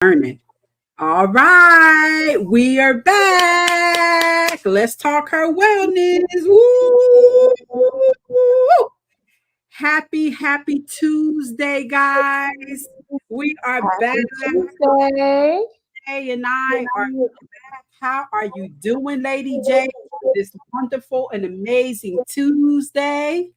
Learning. All right, we are back. Let's talk her wellness. Woo! Happy Tuesday, guys. We are back. Happy Tuesday. Jay and I are back. How are you doing, Lady J? This wonderful and amazing Tuesday.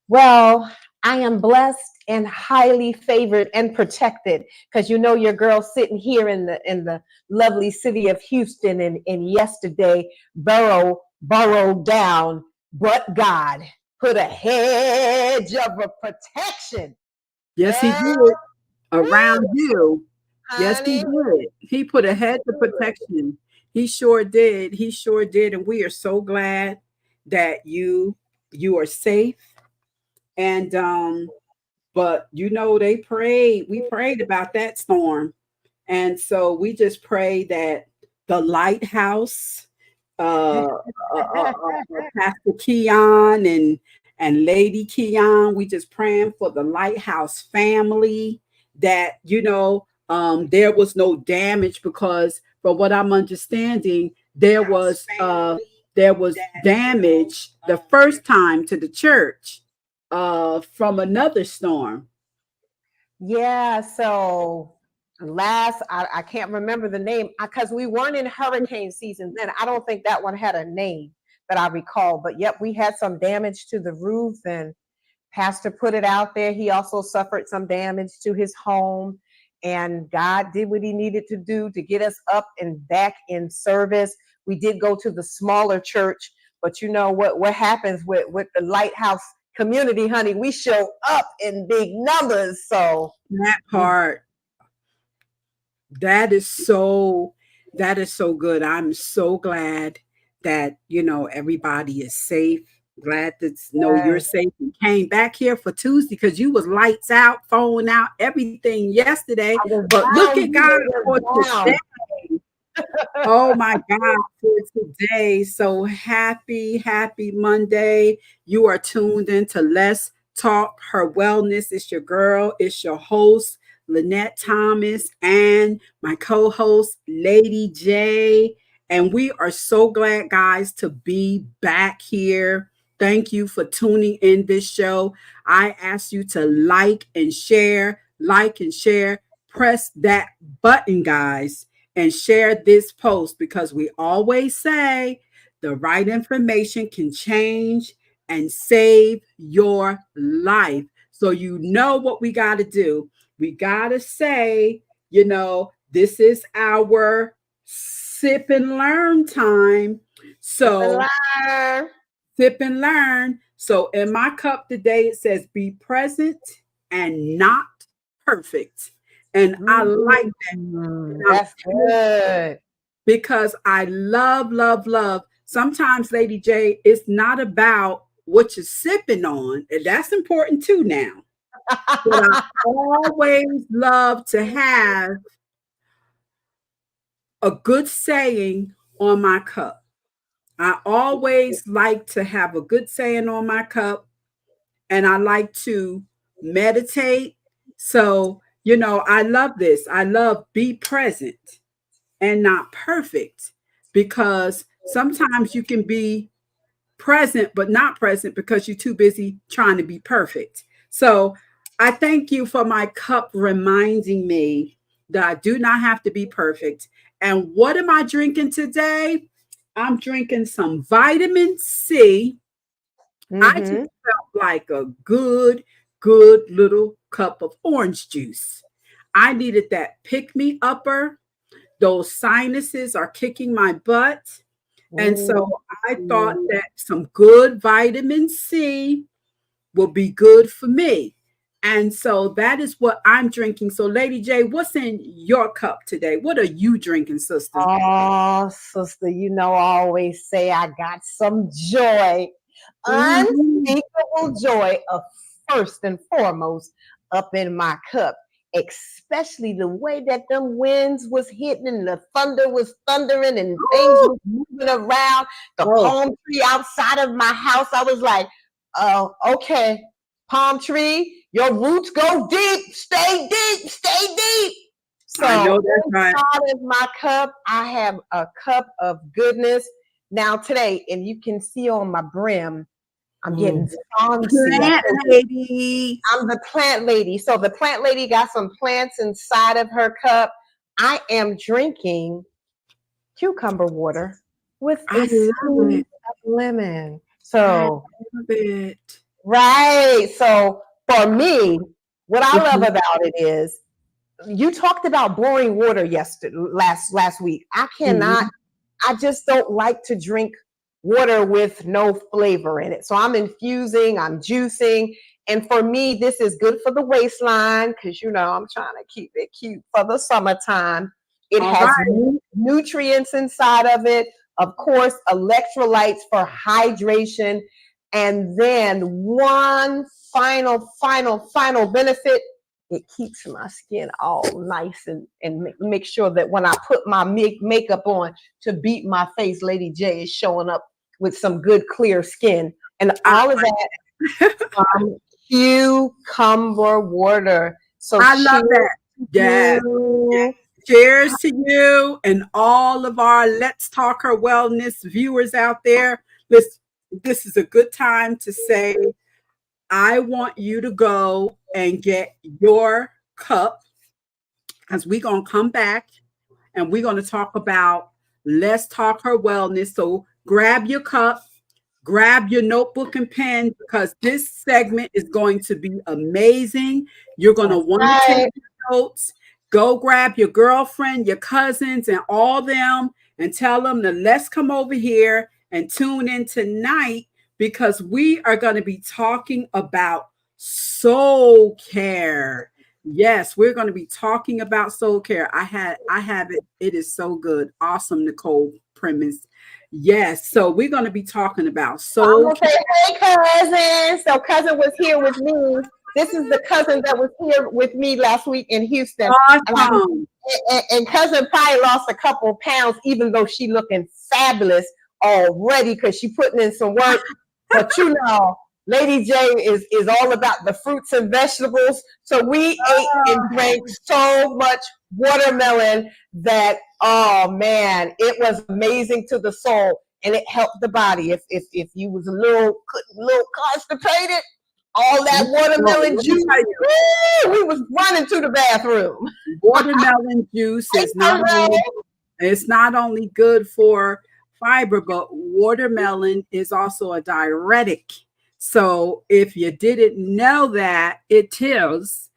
Well, I am blessed and highly favored and protected because you know your girl sitting here in the lovely city of Houston and yesterday burrowed down, but God put a hedge of a protection. Yes, he Girl, did. woo, Around you. Yes, he honey. did. He put a head of protection. He sure did. He sure did. And we are so glad that you are safe. And but they prayed. We prayed about that storm. And so we just pray that the lighthouse, Pastor Keon and Lady Keon, we just praying for the lighthouse family that there was no damage because from what I'm understanding there was damage the first time to the church from another storm. Yeah, so I can't remember the name because we weren't in hurricane season then. I don't think that one had a name that I recall, but yep, we had some damage to the roof and Pastor put it out there. He also suffered some damage to his home, and God did what he needed to do to get us up and back in service. We did go to the smaller church, but you know what happens with the lighthouse community, honey, we show up in big numbers. So That part, that is so good. I'm so glad that everybody is safe. Glad to know you're yes, safe and came back here for Tuesday because you was lights out, phone out, everything yesterday. I was But look down, at God you for was today. down. Oh my God, for today. So happy Monday. You are tuned in to Let's Talk Her Wellness. It's your girl, it's your host, Lynette Thomas, and my co host, Lady J. And we are so glad, guys, to be back here. Thank you for tuning in this show. I ask you to like and share, press that button, guys, and share this post because we always say the right information can change and save your life. So you know what we got to do. We got to say, this is our sip and learn time. Sip and So learn. sip and learn. So in my cup today, it says be present and not perfect. And I like that That's good. because I love. Sometimes, Lady J, it's not about what you're sipping on, and that's important too now. But I always love to have a good saying on my cup. I always like to have a good saying on my cup, and I like to meditate. So, I love this. I love be present and not perfect because sometimes you can be present but not present because you're too busy trying to be perfect. So I thank you for my cup reminding me that I do not have to be perfect. And what am I drinking today? I'm drinking some vitamin C. I just Mm-hmm. felt like a good little cup of orange juice. I needed that pick me upper. Those sinuses are kicking my butt. And so I thought that some good vitamin C will be good for me. And so that is what I'm drinking. So, Lady J, what's in your cup today? What are you drinking, sister? Oh, sister, you know, I always say I got some joy, Mhm. unspeakable joy of first and foremost up in my cup, especially the way that them winds was hitting and the thunder was thundering and things Ooh, was moving around. The oh, palm tree outside of my house, I was like, oh, okay, palm tree, your roots go deep, stay deep, stay deep. So I know that's right. inside of my cup, I have a cup of goodness. Now today, and you can see on my brim, I'm getting fancy. Plant lady. I'm the plant lady. So the plant lady got some plants inside of her cup. I am drinking cucumber water with I a love squeeze it. of lemon. I So, love it. right. So for me, what I love Mhm. about it is you talked about boring water yesterday, last week. I cannot, Mhm. I just don't like to drink water with no flavor in it. So I'm infusing, I'm juicing. And for me, this is good for the waistline because, I'm trying to keep it cute for the summertime. It All has right. nutrients inside of it. Of course, electrolytes for hydration. And then one final benefit, it keeps my skin all nice and make sure that when I put my makeup on to beat my face, Lady J is showing up with some good clear skin. And I, all of that from cucumber water. So I love cheers that. to Yes. you. Cheers to you and all of our Let's Talk Her Wellness viewers out there. This is a good time to say, I want you to go and get your cup because we're going to come back and we're going to talk about Let's Talk Her Wellness. So grab your cup, grab your notebook and pen because this segment is going to be amazing. You're going to That's want to take right. notes. Go grab your girlfriend, your cousins, and all them and tell them to let's come over here and tune in tonight because we are going to be talking about soul care. Yes, we're going to be talking about soul care. I have it. It is so good. Awesome, Nicole Premise. Yes, so we're going to be talking about I'm soul gonna care. say, hey, cousin. So cousin was here with me. This is the cousin that was here with me last week in Houston. And Awesome. and cousin probably lost a couple pounds, even though she looking fabulous already because she putting in some work. But Lady J is all about the fruits and vegetables. So we ate and drank so much watermelon that, oh man, it was amazing to the soul and it helped the body. If you was a little constipated, all that watermelon Let me juice, tell you, woo, we was running to the bathroom. watermelon juice Hey, is cousin. it's not only good for fiber, but watermelon is also a diuretic. So if you didn't know that, it is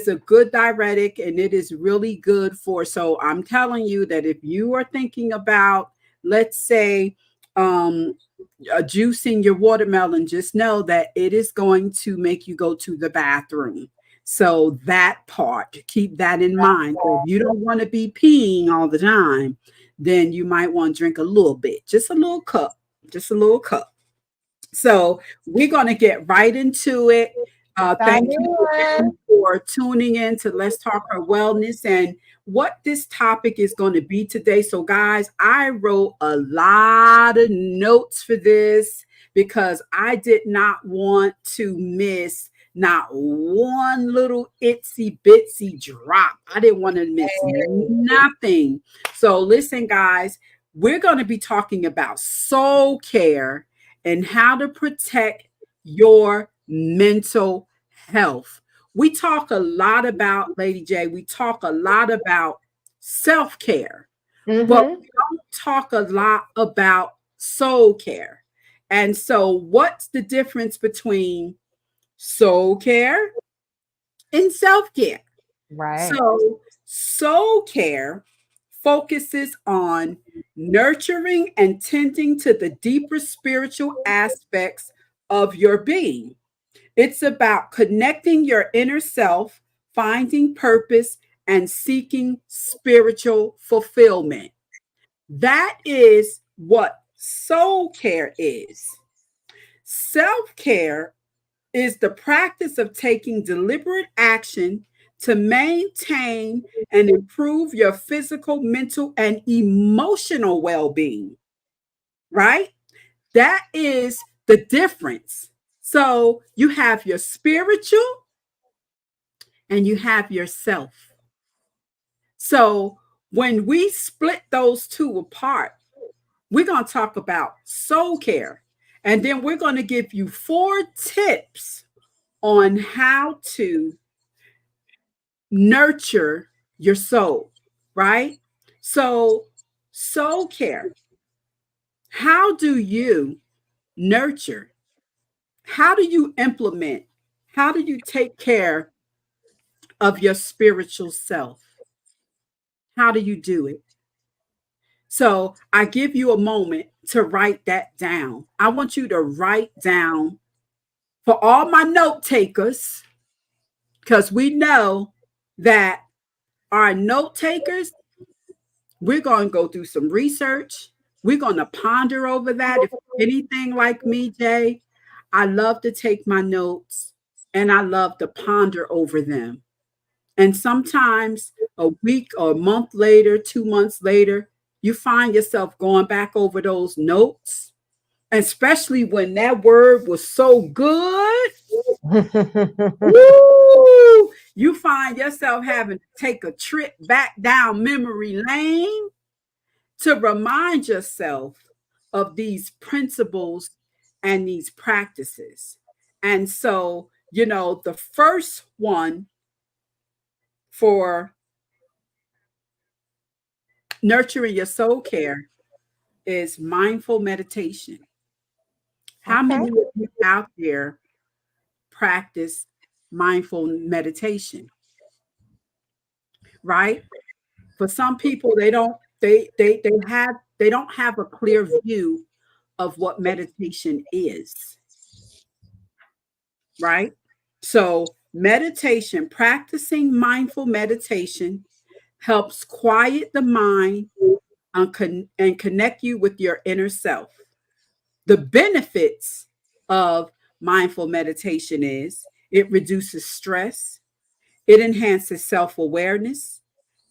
a good diuretic and it is really good for. So I'm telling you that if you are thinking about, let's say, um, juicing your watermelon, just know that it is going to make you go to the bathroom. So that part, keep that in mind. So if you don't want to be peeing all the time, then you might want to drink a little bit, just a little cup, just a little cup. So we're going to get right into it. Thank you again for tuning in to Let's Talk Her Wellness and what this topic is going to be today. So, guys, I wrote a lot of notes for this because I did not want to miss not one little itsy bitsy drop. I didn't want to miss nothing. So, listen, guys, we're going to be talking about soul care and how to protect your mental health. We talk a lot about, Lady J, we talk a lot about self care, but Mm-hmm. we don't talk a lot about soul care. And so, what's the difference between soul care and self care? Right. So, soul care focuses on nurturing and tending to the deeper spiritual aspects of your being. It's about connecting your inner self, finding purpose, and seeking spiritual fulfillment. That is what soul care is. Self care is the practice of taking deliberate action to maintain and improve your physical, mental, and emotional well being, right? That is the difference. So you have your spiritual and you have yourself. So when we split those two apart, we're going to talk about soul care. And then we're going to give you 4 tips on how to nurture your soul, right? So, soul care. How do you nurture? How do you implement? How do you take care of your spiritual self? How do you do it? So, I give you a moment to write that down. I want you to write down for all my note takers, because we know that our note takers, we're going to go through some research. We're going to ponder over that. If anything like me, Jay, I love to take my notes and I love to ponder over them. And sometimes a week or a month later, 2 months later, you find yourself going back over those notes, especially when that word was so good. Woo! You find yourself having to take a trip back down memory lane to remind yourself of these principles and these practices. And so, the first one for nurturing your soul care is mindful meditation. How Okay. many of you out there practice mindful meditation, right? For some people, they don't have a clear view of what meditation is, right? So, meditation, practicing mindful meditation helps quiet the mind and connect you with your inner self. The benefits of mindful meditation is it reduces stress, it enhances self-awareness,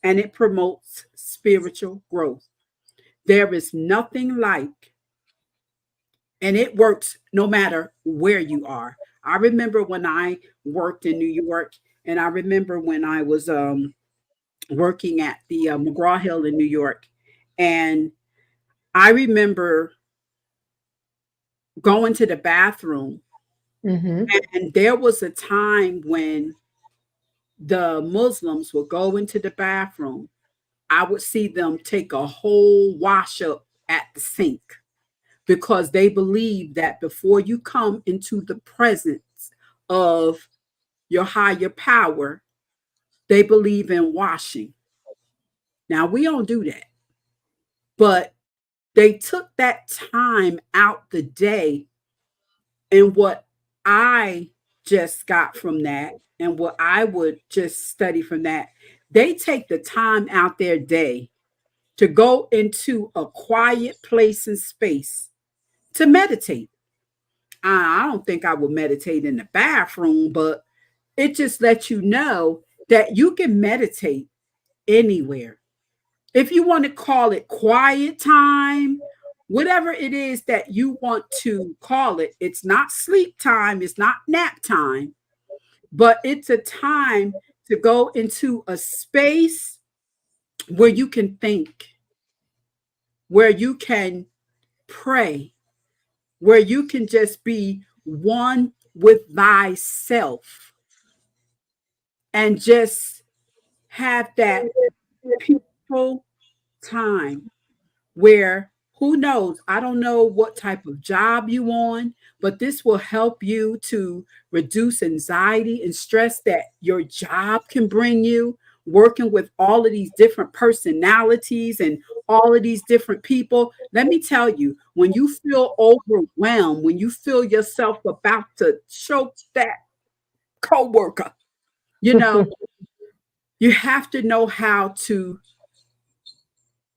and it promotes spiritual growth. There is nothing like, and it works no matter where you are. I remember when I worked in New York, and I remember when I was working at the McGraw Hill in New York, and I remember going to the bathroom, Hmm. and there was a time when the Muslims would go into the bathroom. I would see them take a whole wash up at the sink because they believe that before you come into the presence of your higher power, they believe in washing. Now, we don't do that, but they took that time out the day. And what I just got from that, and what I would just study from that, they take the time out their day to go into a quiet place and space to meditate. I don't think I would meditate in the bathroom, but it just lets you know that you can meditate anywhere. If you want to call it quiet time, whatever it is that you want to call it, it's not sleep time, it's not nap time, but it's a time to go into a space where you can think, where you can pray, where you can just be one with thyself and just have that peaceful time where, who knows, I don't know what type of job you on, but this will help you to reduce anxiety and stress that your job can bring you, working with all of these different personalities and all of these different people. Let me tell you, when you feel overwhelmed, when you feel yourself about to choke that coworker, you know, you have to know how to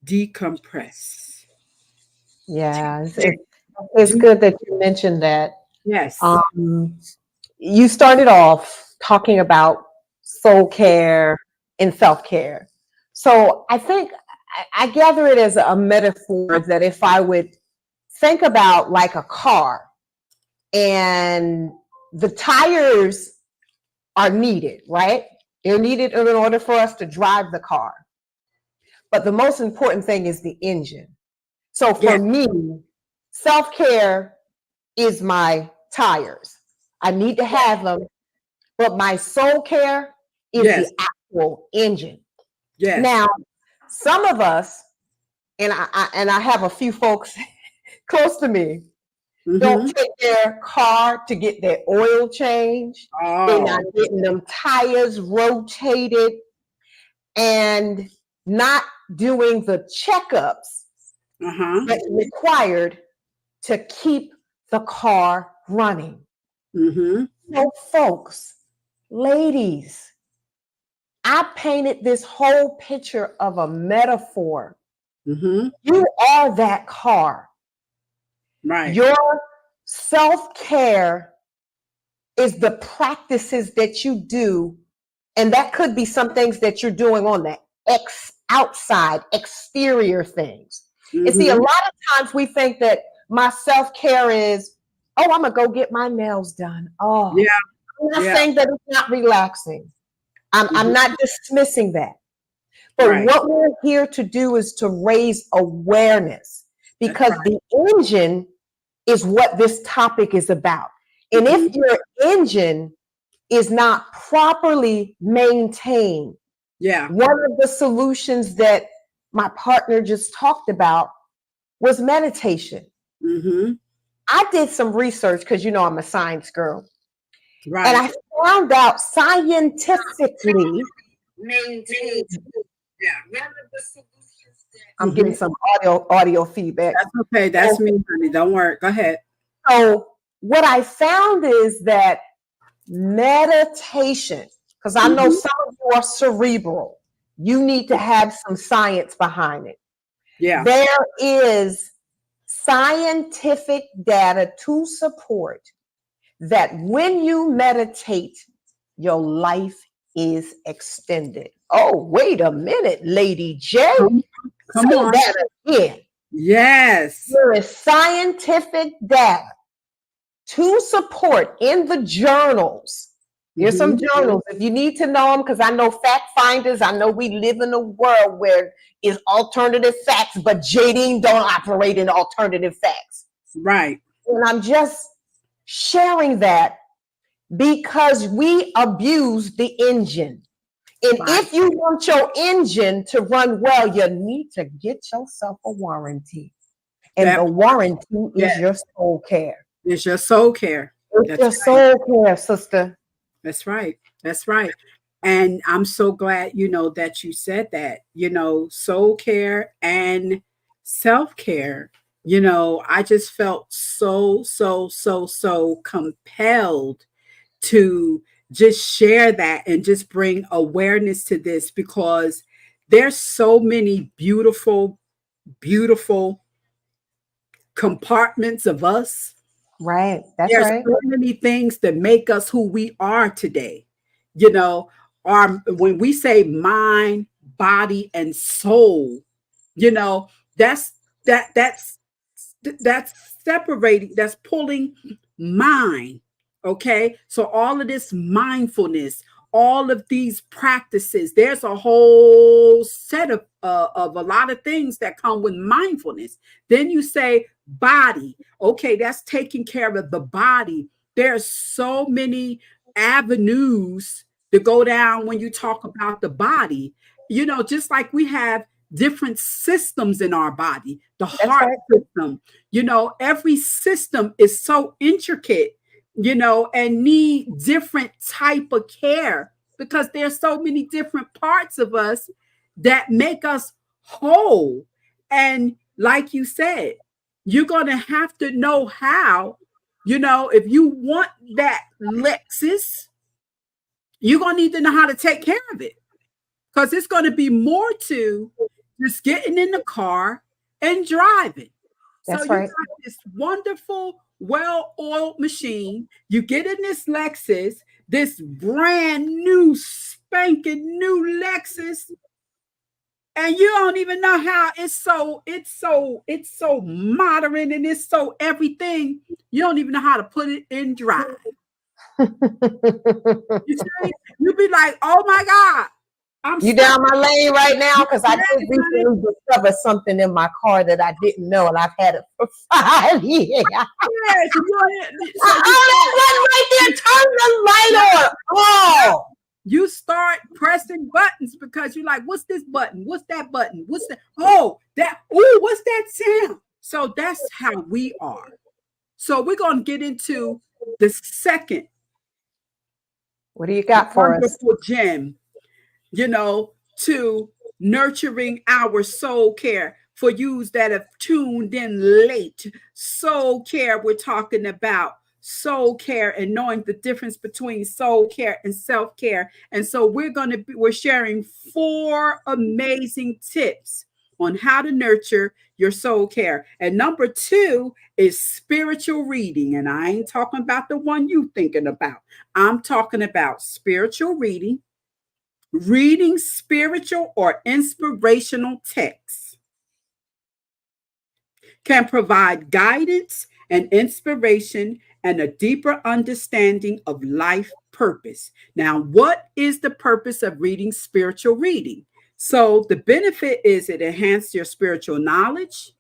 decompress. Yeah, it's Do good that you mentioned that. yes. Um, you started off talking about soul care and self care. So I think I gather it as a metaphor that if I would think about like a car and the tires are needed, right? They're needed in order for us to drive the car. but the most important thing is the engine. So Yeah. for me, self-care is my tires. I need to have them, but my soul care is the Yes. actual engine. Yes. Now, some of us, and I have a few folks close to me, don't Mm-hmm. take their car to get their oil changed. They're not Oh. getting them tires rotated and not doing the checkups Uh-huh. that's required to keep the car running. Mm-hmm. So, folks, ladies, I painted this whole picture of a metaphor. Mm-hmm. You are that car. Right. Your self care is the practices that you do. And that could be some things that you're doing on the outside, exterior things. And see, a Mm-hmm. lot of times we think that my self care is, oh, I'm going to go get my nails done. Oh, Yeah. I'm not Yeah. saying that it's not relaxing. I'm Mm-hmm. not dismissing that. But Right. what we're here to do is to raise awareness That's because right. the engine is what this topic is about. And Mm-hmm. if your engine is not properly maintained, Yeah. one of the solutions that my partner just talked about was meditation. Mm-hmm. I did some research because you know I'm a science girl. And Right. I found out scientifically maintain. Yeah. One of the solutions that I'm Mm-hmm. getting some audio feedback. That's okay. That's So, me, honey. Don't worry. Go ahead. so what I found is that meditation, because I know Mm-hmm. some of you are cerebral, you need to have some science behind it. Yeah. There is scientific data to support that when you meditate, your life is extended. Oh, wait a minute, Lady J. Come, come Say on. that again. Yes. There is scientific data to support in the journals. There's some Mm-hmm. journals if you need to know them, because I know fact finders. I know we live in a world where it's alternative facts, but JD don't operate in alternative facts. Right. And I'm just sharing that because we abuse the engine. And Right. if you want your engine to run well, you need to get yourself a warranty. And That the warranty yeah. is your soul care. It's your soul care. It's That's your right. soul care, sister. That's right. That's right. And I'm so glad, that you said that, soul care and self care. I just felt so, so, so, so compelled to just share that and just bring awareness to this because there's so many beautiful, beautiful compartments of us. Right. That's There's right. so many things that make us who we are today. You know, our when we say mind, body, and soul, you know, that's that's separating, that's pulling mind. Okay. So all of this mindfulness, all of these practices, there's a whole set of a lot of things that come with mindfulness. Then you say body. Okay, that's taking care of the body. There's so many avenues to go down when you talk about the body. Just like we have different systems in our body, the That's heart right. system, every system is so intricate, and need different type of care because there's so many different parts of us that make us whole. And like you said, you're going to have to know how, if you want that Lexus, you're going to need to know how to take care of it because it's going to be more to just getting in the car and driving. So That's you right. got this wonderful, well-oiled machine. You get in this Lexus, this brand new, spanking new Lexus, and you don't even know how it's so modern and it's so everything. You don't even know how to put it in drive. You see, you be like, oh my God. You down my lane right now? Because I Yes, did recently discover something in my car that I didn't know, and I've had it for 5 years. yes. So That button right there, turn the light on. Oh, you start pressing buttons because you're like, what's this button? What's that button? What's that? Oh, what's that sound? So that's how we are. So we're going to get into the second. What do you got for us? Wonderful gem, to nurturing our soul care. For yous that have tuned in late, soul care, we're talking about soul care and knowing the difference between soul care and self-care. And so we're sharing 4 amazing tips on how to nurture your soul care. And number 2 is spiritual reading. And I ain't talking about the one you thinking about. I'm talking about spiritual reading, reading spiritual or inspirational texts can provide guidance and inspiration and a deeper understanding of life purpose. Now, what is the purpose of reading spiritual reading? So the benefit is it enhances your spiritual knowledge,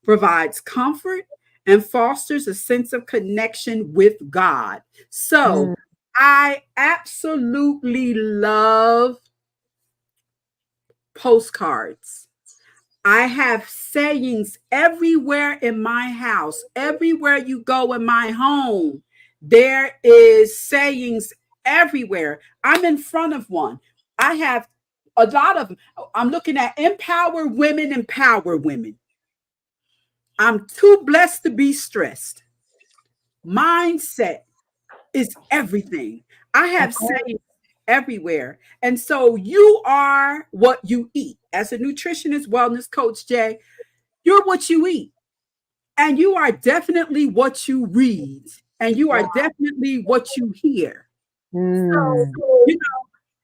provides comfort, and fosters a sense of connection with God. So I absolutely love postcards. I have sayings everywhere in my house. Everywhere you go in my home, there is sayings everywhere. I'm in front of one. I have a lot of them. I'm looking at empower women, empower women. I'm too blessed to be stressed. Mindset is everything. I have sayings everywhere. And so you are what you eat. As a nutritionist, wellness coach, Jay, you're what you eat. And you are definitely what you read. And you are definitely what you hear. So,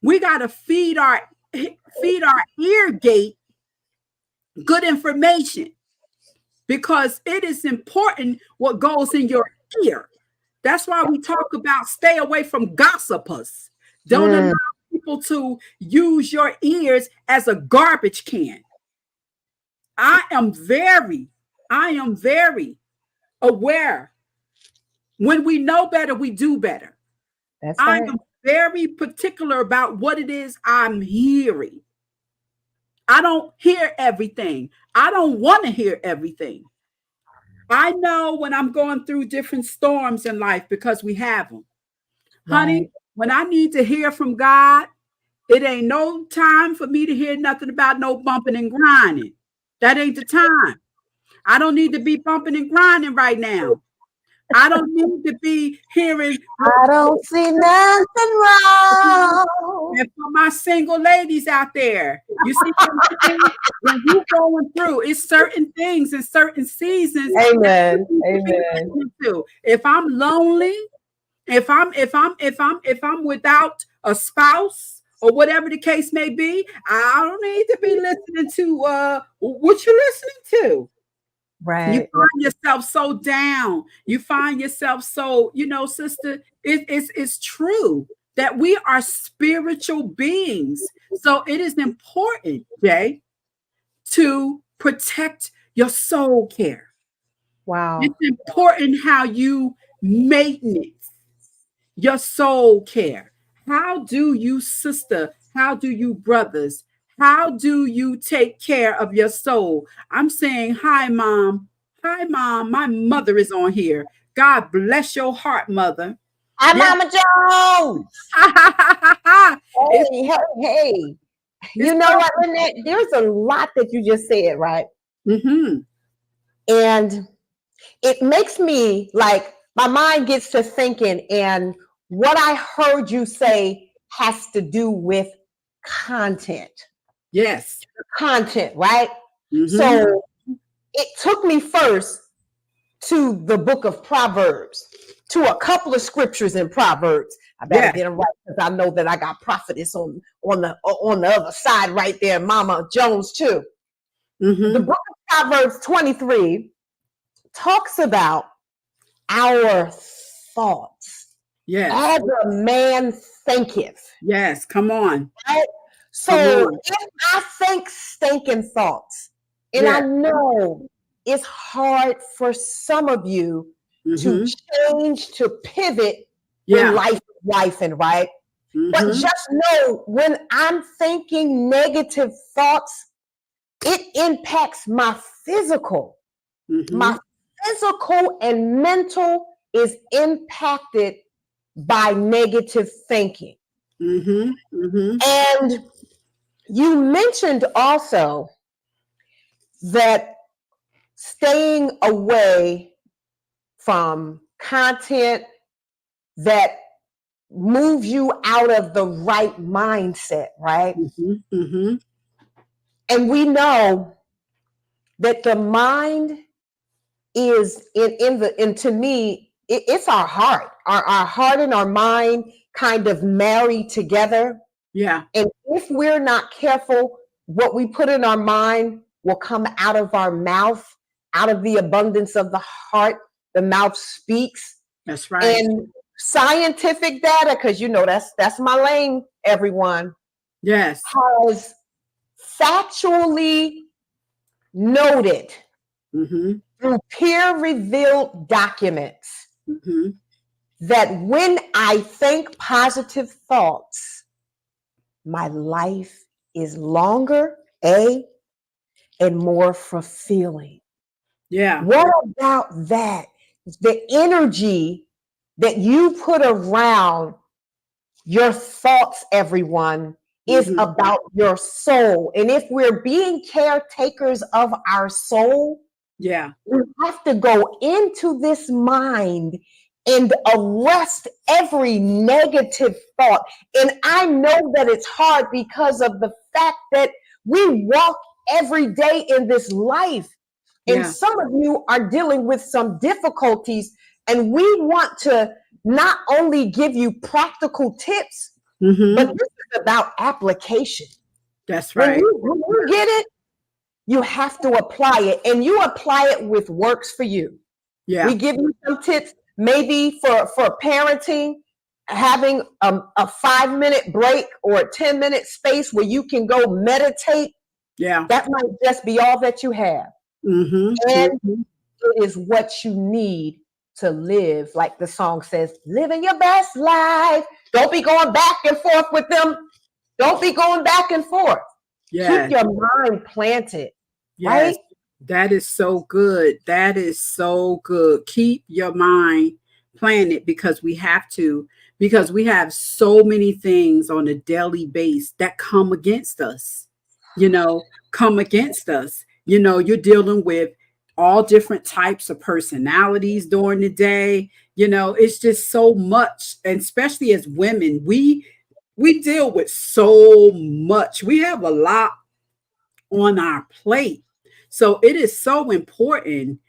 we got to feed our ear gate good information because it is important what goes in your ear. That's why we talk about stay away from gossipers. Don't allow people to use your ears as a garbage can. I am very aware. When we know better, we do better. That's right. I am very particular about what it is I'm hearing. I don't hear everything. I don't want to hear everything. I know when I'm going through different storms in life because we have them. Honey, when I need to hear from God, it ain't no time for me to hear nothing about no bumping and grinding. That ain't the time. I don't need to be bumping and grinding right now. I don't need to be hearing. I don't see nothing wrong. And for my single ladies out there, you see when you're going through, it's certain things in certain seasons. Amen. If I'm lonely, if I'm without a spouse or whatever the case may be, I don't need to be listening to what you're listening to. Right. You find yourself so down. You find yourself so, sister, it's true that we are spiritual beings. So it is important, Jay, to protect your soul care. Wow. It's important how you maintenance your soul care. How do you, sister? How do you, brothers? How do you take care of your soul? I'm saying, hi, Mom. Hi, Mom. My mother is on here. God bless your heart, mother. Hi, Mama Jones. Hey. You know what, Lynette? There's a lot that you just said, right? Mm-hmm. And it makes me like, my mind gets to thinking, and what I heard you say has to do with content. Yes. Content, right? Mm-hmm. So it took me first to the book of Proverbs, to a couple of scriptures in Proverbs. I better get them right because I know that I got prophetess on the other side right there, Mama Jones too. Mm-hmm. The book of Proverbs 23 talks about our thoughts. Yes. As a man thinketh. Yes, come on. Right? Come So on. if I think stinking thoughts, and I Yeah. know it's hard for some of you to Mm-hmm. change, to pivot in Yeah. life and right. But Mm-hmm. just know when I'm thinking negative thoughts, it impacts my physical. Mm-hmm. My physical and mental is impacted by negative thinking. Mm-hmm. Mm-hmm. And you mentioned also that staying away from content that moves you out of the right mindset, right? Mm-hmm. Mm-hmm. And we know that the mind is in to me, it's our heart. Our heart and our mind kind of marry together. Yeah. And if we're not careful, what we put in our mind will come out of our mouth, out of the abundance of the heart, the mouth speaks. That's right. And scientific data, because you know that's my lane, everyone, Yes. has factually noted Mm-hmm. through peer-reviewed documents Mm-hmm. that when I think positive thoughts, my life is longer, and more fulfilling. Yeah. What about that? The energy that you put around your thoughts, everyone, is Mm-hmm. about your soul. And if we're being caretakers of our soul, Yeah. we have to go into this mind and arrest every negative thought. And I know that it's hard because of the fact that we walk every day in this life. And Yeah. some of you are dealing with some difficulties. And we want to not only give you practical tips, but Mm-hmm. this is about application. That's When right. you get it, you have to apply it, and you apply it with works for you. We Yeah. give you some tips, maybe for parenting, having a 5 minute break or a 10 minute space where you can go meditate. Yeah. That might just be all that you have. Mm-hmm. And Mm-hmm. it is what you need to live, like the song says, living your best life. Don't be going back and forth with them. Don't be going back and forth. Keep Yes. your mind planted, Yes. right? That is so good. That is so good. Keep your mind planted because we have so many things on a daily base that come against us, come against us. You're dealing with all different types of personalities during the day. It's just so much. And especially as women, we deal with so much. We have a lot on our plate. So it is so important,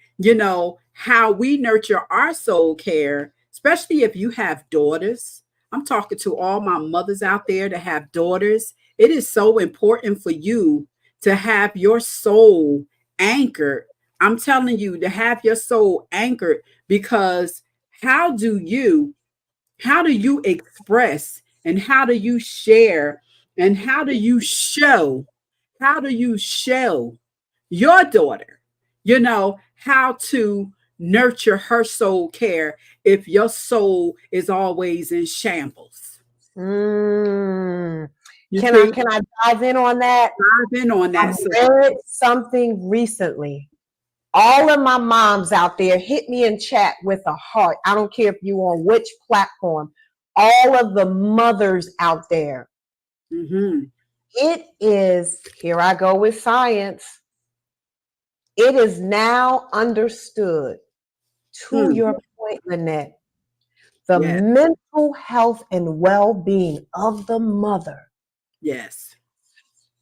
how we nurture our soul care, especially if you have daughters. I'm talking to all my mothers out there that have daughters. It is so important for you to have your soul anchored. I'm telling you to have your soul anchored because how do you how do you express and how do you share and how do you show your daughter, how to nurture her soul care if your soul is always in shambles? Mm. You Can I see, can I dive in on that? I've been on I that. So, read something recently. All of my moms out there hit me in chat with a heart. I don't care if you on which platform. All of the mothers out there. mhm, It is, here I go with science. It is now understood, to mm, your point, Lynette, the yes, mental health and well-being of the mother yes.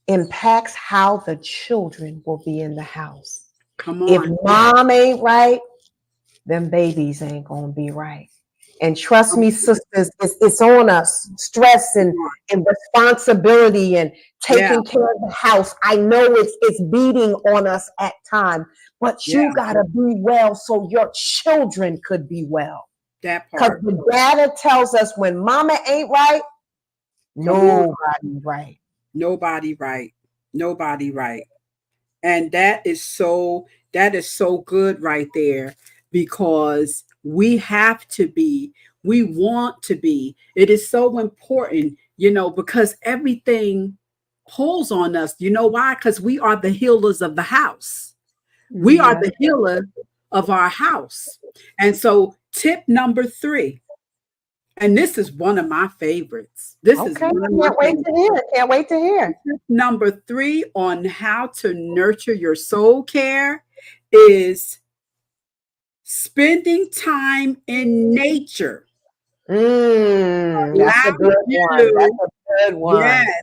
impacts how the children will be in the house. Come If on. mom ain't right, them babies ain't gonna be right. And trust Come me, sisters, it's on us. Stress on. and responsibility and Yeah, taking care of the house. I know it's beating on us at times, but yeah, you gotta be well so your children could be well. that Because part. the data tells us when mama ain't right, Come on. nobody right. Nobody right. Nobody right. And that is so good right there, because we want to be. It is so important, because everything pulls on us. You know why? Because we are the healers of the house. We are Yeah. the healer of our house. And so, tip number 3, and this is one of my favorites. This is Okay. one of my Can't wait favorites. to hear. Can't wait to hear. Tip number 3 on how to nurture your soul care is spending time in nature That's a allows good one. That's you, a good one. yes,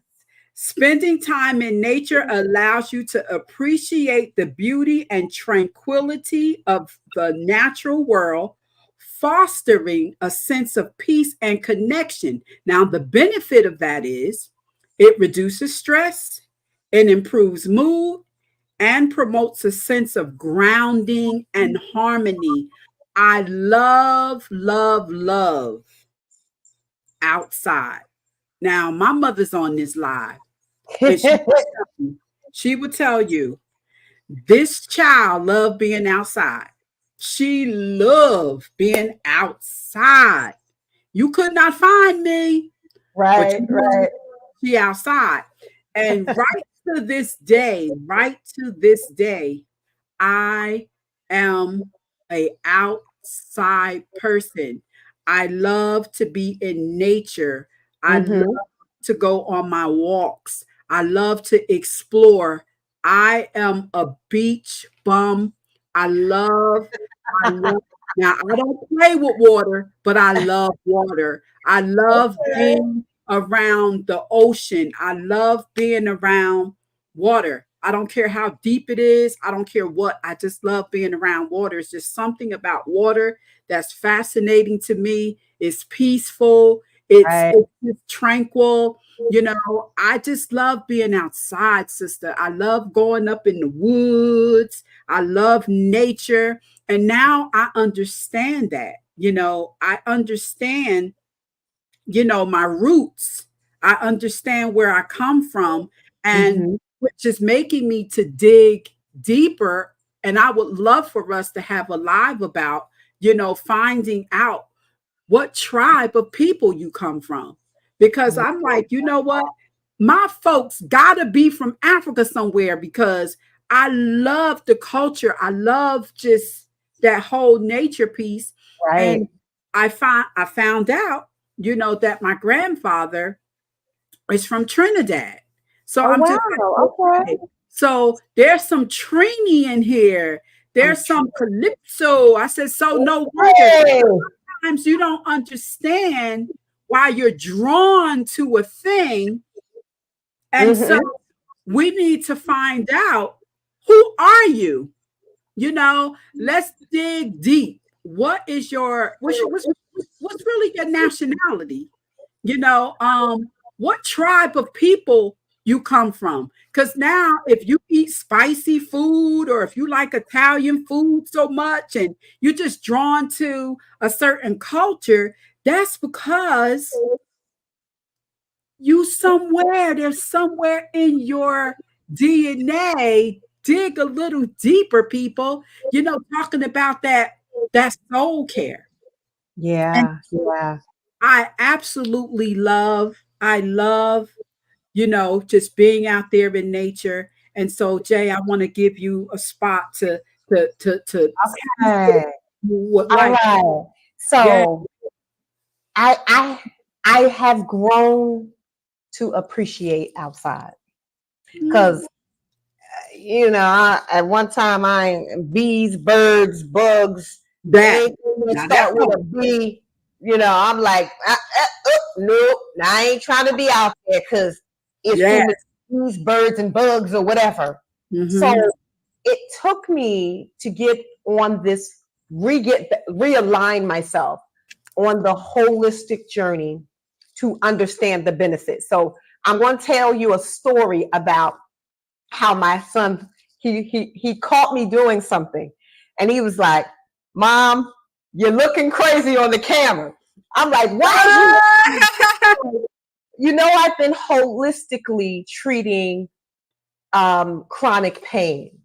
spending time in nature allows you to appreciate the beauty and tranquility of the natural world, fostering a sense of peace and connection. Now, the benefit of that is it reduces stress, it improves mood, and promotes a sense of grounding and harmony. I love, love, love outside. Now, my mother's on this live, and she would tell you this child loved being outside. She loved being outside. You could not find me, but Right, right. she outside. And right to this day, I am a outside person. I love to be in nature. I love Mm-hmm. to go on my walks. I love to explore. I am a beach bum. I love, I love. Now, I don't play with water, but I love water. I love Okay. being around the ocean. I love being around water. I don't care how deep it is. I don't care what. I just love being around water. It's just something about water that's fascinating to me. It's peaceful. It's, Right. it's just tranquil. I just love being outside, sister. I love going up in the woods. I love nature. And now I understand that. I understand, my roots. I understand where I come from, and Mm-hmm. which is making me to dig deeper. And I would love for us to have a live about, finding out what tribe of people you come from. Because I'm like, you know what? My folks gotta be from Africa somewhere, because I love the culture. I love just that whole nature piece. Right. And I found out, that my grandfather is from Trinidad. So Oh I'm just wow. like, Okay. okay. So there's some Trini in here. I'm There's tr- some Calypso. I said, so no wonder okay. sometimes you don't understand why you're drawn to a thing. And so Mm-hmm. we need to find out, who are you? Let's dig deep. What's really your nationality? What tribe of people you come from? Because now, if you eat spicy food, or if you like Italian food so much and you're just drawn to a certain culture, that's because there's somewhere in your DNA. Dig a little deeper, people. Talking about that soul care. And Yeah. Yeah. I love, just being out there in nature. And so, Jay, I want to give you a spot to Okay. you would All like. right. Yeah. So I I I have grown to appreciate outside Mm, because at one time I bees, birds, bugs, that. anything that Now that start with part. a B. I'm like, nope, I ain't trying to be out there because it's too Yeah. many bees, birds, and bugs or whatever. So Hmm. it took me to get on this realign myself on the holistic journey to understand the benefits. So I'm going to tell you a story about how my son he caught me doing something, and he was like, "Mom, you're looking crazy on the camera." I'm like, "Why is you?" I've been holistically treating chronic pain.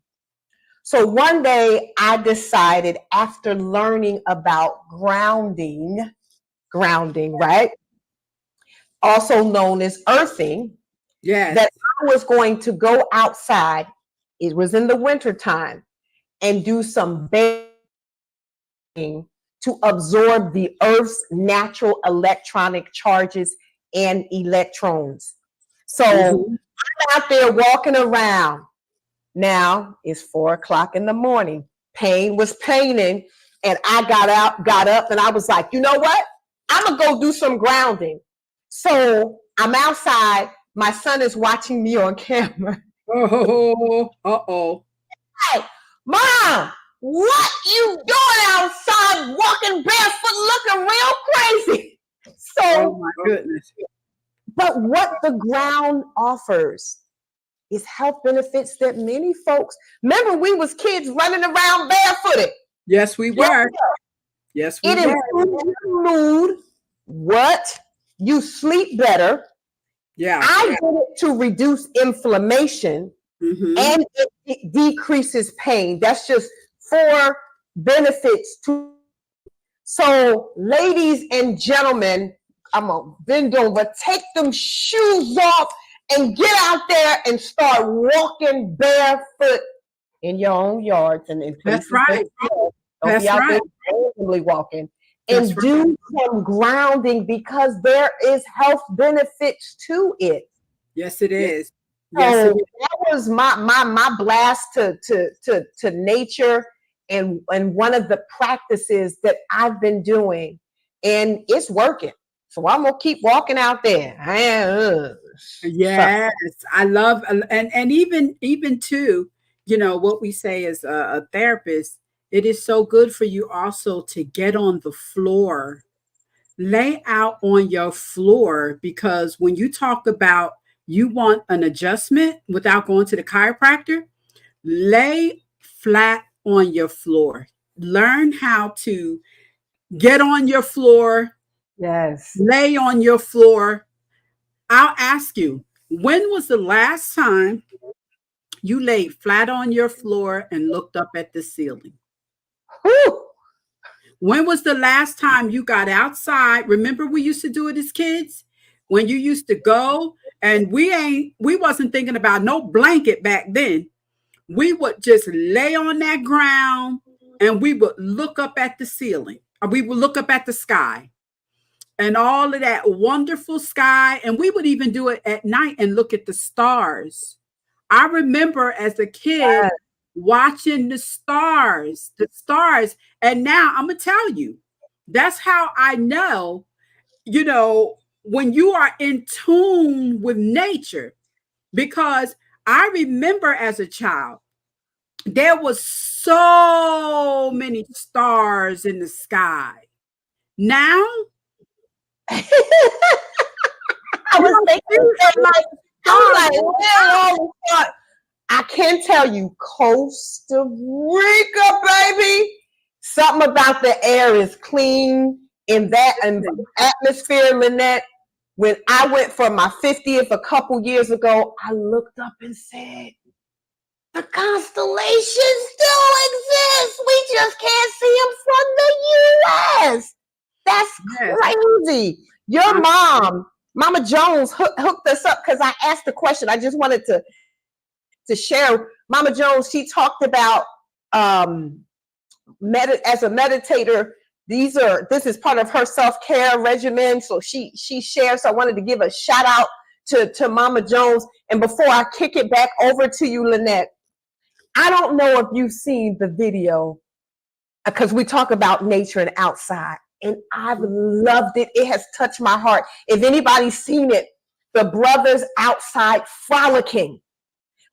So one day I decided, after learning about grounding, right? Also known as earthing, Yes. that I was going to go outside. It was in the wintertime, and do some bathing to absorb the earth's natural electronic charges and electrons. So Mhm. I'm out there walking around. Now it's 4 o'clock in the morning. Pain was paining, and I got up, and I was like, you know what? I'm gonna go do some grounding. So I'm outside. My son is watching me on camera. Oh, uh-oh. Hey, Mom, what you doing outside walking barefoot looking real crazy? Oh So, my goodness. but what the ground offers is health benefits that many folks, remember we was kids running around barefooted. Yes, we Yes, were. Yes, we it were. improves your mood. What? You sleep better. Yeah. I did it to reduce inflammation, Mm-hmm. and it decreases pain. That's just 4 benefits to. So, ladies and gentlemen, I'm gonna bend over, take them shoes off, and get out there and start walking barefoot in your own yards and in That's places that right. you know. Don't be That's out there right. randomly walking. That's And right. do some grounding, because there is health benefits to it. Yes, it is. Yes, it So is. that was my blast to nature, and one of the practices that I've been doing, and it's working. So I'm gonna keep walking out there. So, Yes, I love, and even too, what we say as a therapist, it is so good for you also to get on the floor, lay out on your floor, because when you talk about you want an adjustment without going to the chiropractor, lay flat on your floor. Learn how to get on your floor, yes. lay on your floor. I'll ask you, when was the last time you laid flat on your floor and looked up at the ceiling? Whew. When was the last time you got outside? Remember we used to do it as kids? When you used to go, and we wasn't thinking about no blanket back then. We would just lay on that ground and we would look up at the ceiling. Or we would look up at the sky and all of that wonderful sky. And we would even do it at night and look at the stars. I remember as a kid watching the stars. And now I'm going to tell you, that's how I know, when you are in tune with nature. Because I remember as a child, there was so many stars in the sky. Now, I you was don't thinking see that, like, I was stars. like, where are all the stars? I can tell you, Costa Rica, baby. Something about the air is clean in that atmosphere, Lynette. When I went for my 50th a couple years ago, I looked up and said, the constellations still exist. We just can't see them from the US. That's Yes. crazy. Your mom, Mama Jones, hooked us up, because I asked the question. I just wanted to share. Mama Jones, she talked about as a meditator. This is part of her self-care regimen. So she shares. So I wanted to give a shout out to Mama Jones. And before I kick it back over to you, Lynette, I don't know if you've seen the video, because we talk about nature and outside, and I've loved it. It has touched my heart. If anybody's seen it, the brothers outside frolicking,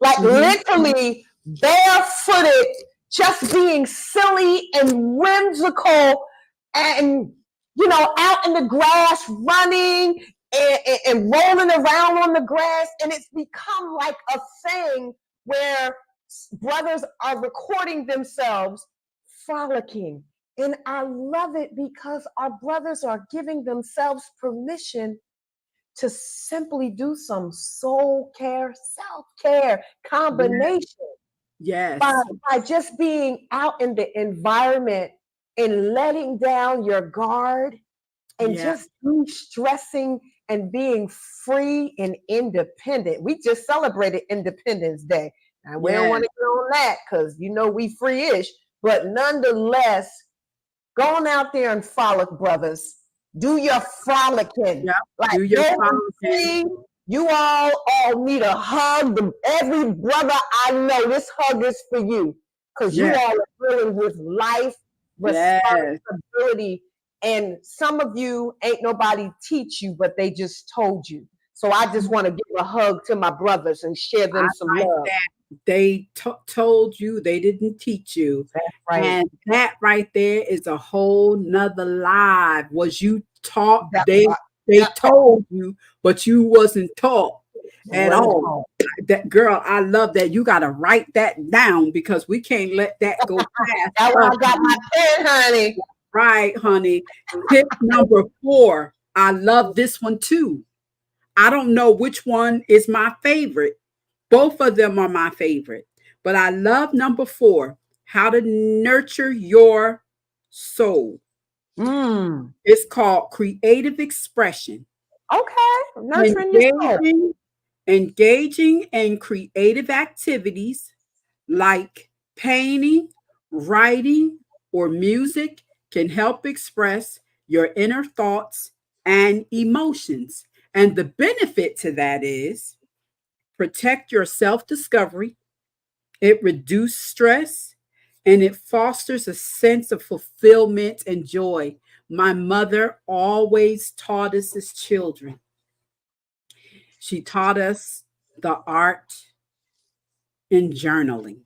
like literally barefooted, just being silly and whimsical, and out in the grass running and rolling around on the grass. And it's become like a thing where brothers are recording themselves frolicking. And I love it, because our brothers are giving themselves permission to simply do some soul care, self-care combination by, Yes. by just being out in the environment and letting down your guard and Yeah. just de-stressing and being free and independent. We just celebrated Independence Day. And we don't Yes. want to get on that because we free-ish, but nonetheless, going out there and frolic, brothers. Do your frolicking. Yep. Like Do your go and frolicking. see. You all need a hug. Every brother I know, this hug is for you. Because you Yes. all are dealing with life Yes. responsibility. And some of you ain't nobody teach you, but they just told you. So I just want to give a hug to my brothers and share I them some like love. that. They told you, they didn't teach you. That's right. And that right there is a whole nother lie. Was you taught? That They part. they told you, but you wasn't taught at Wasn't all. taught. That girl, I love that. You got to write that down because we can't let that go past That's why us. I got my pen, honey. Right, honey. Tip number 4. I love this one too. I don't know which one is my favorite. Both of them are my favorite. But I love number 4, how to nurture your soul. Mm. It's called creative expression. Okay, nurturing your soul. Engaging in creative activities like painting, writing, or music can help express your inner thoughts and emotions. And the benefit to that is protect your self discovery, it reduces stress, and it fosters a sense of fulfillment and joy. My mother always taught us as children. She taught us the art in journaling.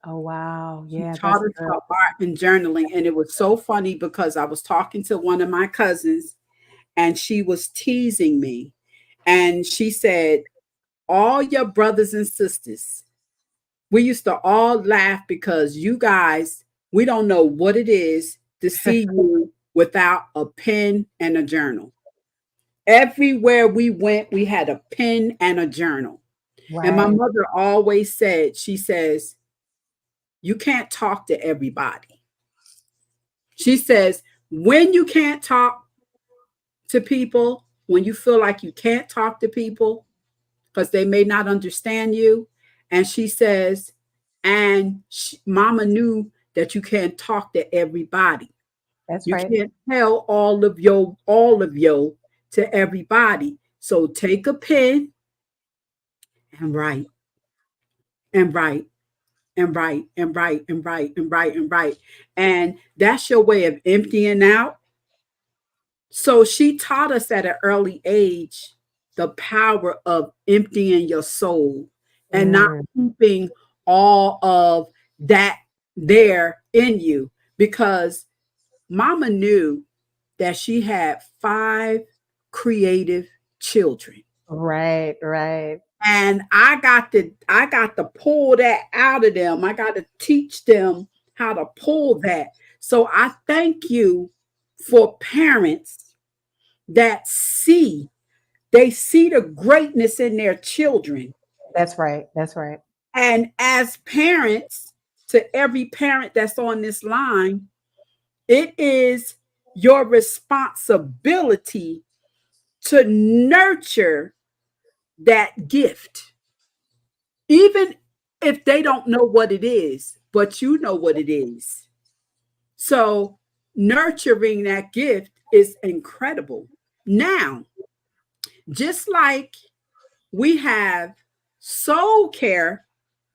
Oh wow, She yeah, taught that's us good. the art in journaling. And it was so funny because I was talking to one of my cousins and she was teasing me. And she said, all your brothers and sisters, we used to all laugh because you guys, we don't know what it is to see you without a pen and a journal. Everywhere we went, we had a pen and a journal. And my Right. mother always said, she says, you can't talk to everybody. She says, when you can't talk to people, when you feel like you can't talk to people because they may not understand you, and she says, mama knew that you can't talk to everybody. That's You right. can't tell all of yo to everybody. So take a pen and write and write and write and write and write and write and write. And that's your way of emptying out. So she taught us at an early age the power of emptying your soul and not Mm. keeping all of that there in you because mama knew that she had 5 creative children. Right, right. And I got to pull that out of them. I got to teach them how to pull that. So I thank you for parents that they see the greatness in their children. That's right. That's right. And as parents, to every parent that's on this line, it is your responsibility to nurture that gift, even if they don't know what it is, but you know what it is. So, nurturing that gift is incredible. Now, just like we have soul care,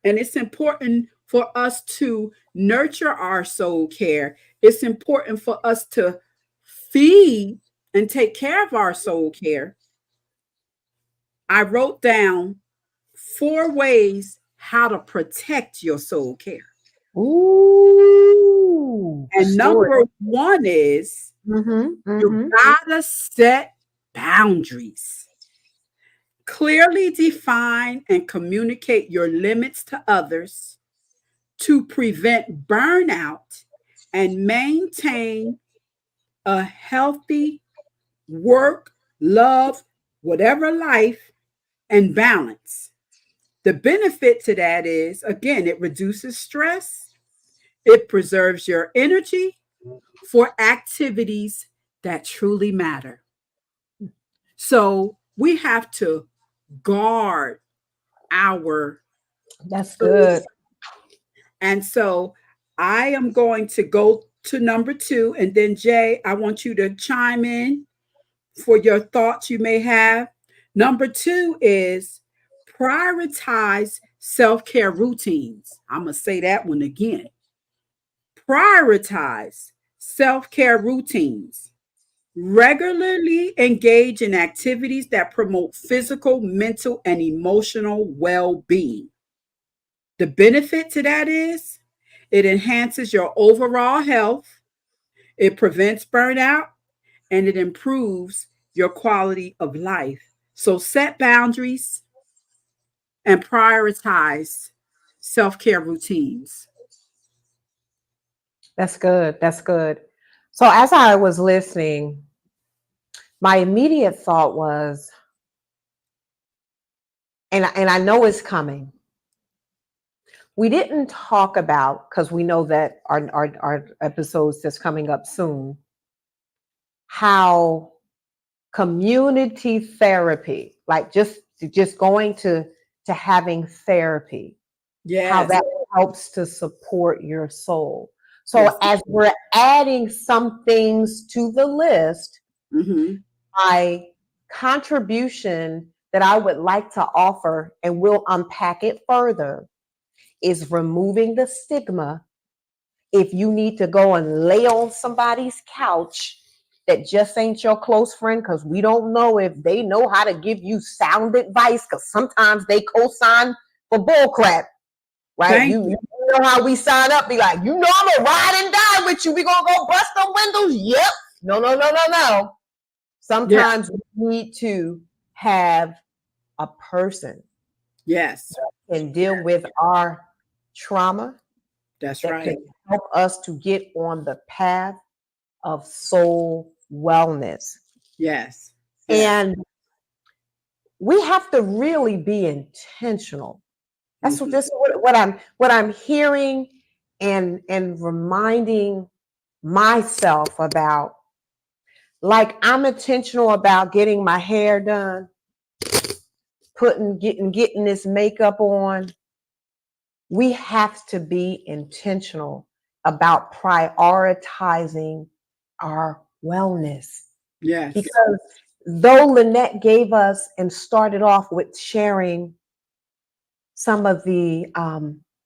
and it's important for us to nurture our soul care, it's important for us to feed and take care of our soul care. I wrote down 4 ways how to protect your soul care. Ooh, And story. number 1 is you Mm-hmm. gotta set boundaries. Clearly define and communicate your limits to others to prevent burnout and maintain a healthy work love whatever life, and balance. The benefit to that is, again, it reduces stress, it preserves your energy for activities that truly matter. So we have to guard our That's food. good. And so I am going to go to number two. And then, Jay, I want you to chime in for your thoughts you may have. Number two is prioritize self care routines. I'm going to say that one again. Prioritize self care routines. Regularly engage in activities that promote physical, mental, and emotional well being. The benefit to that is it enhances your overall health, it prevents burnout, and it improves your quality of life. So set boundaries and prioritize self care routines. That's good. That's good. So as I was listening, my immediate thought was, and I know it's coming. We didn't talk about, because we know that our episodes that's coming up soon, how community therapy, like just going to having therapy, how Yes. that helps to support your soul. Yes. So as we're adding some things to the list, Mm-hmm. my contribution that I would like to offer, and we'll unpack it further, is removing the stigma. If you need to go and lay on somebody's couch that just ain't your close friend, because we don't know if they know how to give you sound advice, because sometimes they co-sign for bullcrap, right? Thank You you. know how we sign up, be like, you know, I'm gonna ride and die with you. We gonna go bust the windows. Yep. No, no, no, no, no. Yeah. Sometimes we need to have a person Yes. that can deal with our trauma, That's that can right. help us to get on the path of soul wellness. Yes. Yes. And we have to really be intentional. That's what Mm-hmm. this is what I'm hearing and reminding myself about. Like, I'm intentional about getting my hair done, getting this makeup on. We have to be intentional about prioritizing our wellness. Yes. Because though Lynette gave us and started off with sharing some of the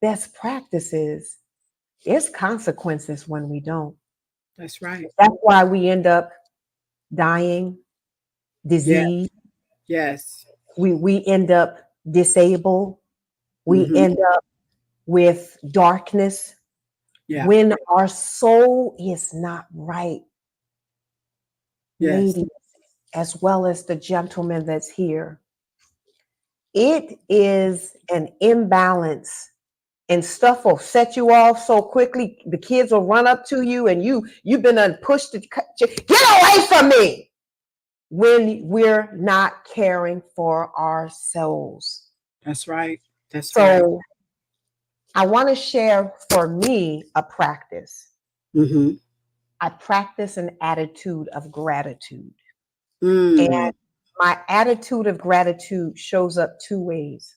best practices, there's consequences when we don't. That's right. That's why we end up dying, Yes. disease. Yes. We end up disabled. We Mm-hmm. end up with darkness Yeah. when our soul is not right. Yes. Ladies, as well as the gentleman that's here, it is an imbalance, and stuff will set you off so quickly. The kids will run up to you, and you've been pushed to get away from me, when we're not caring for ourselves. That's right. That's right. So I want to share, for me, a practice. Mm-hmm. I practice an attitude of gratitude. Mm-hmm. And my attitude of gratitude shows up two ways.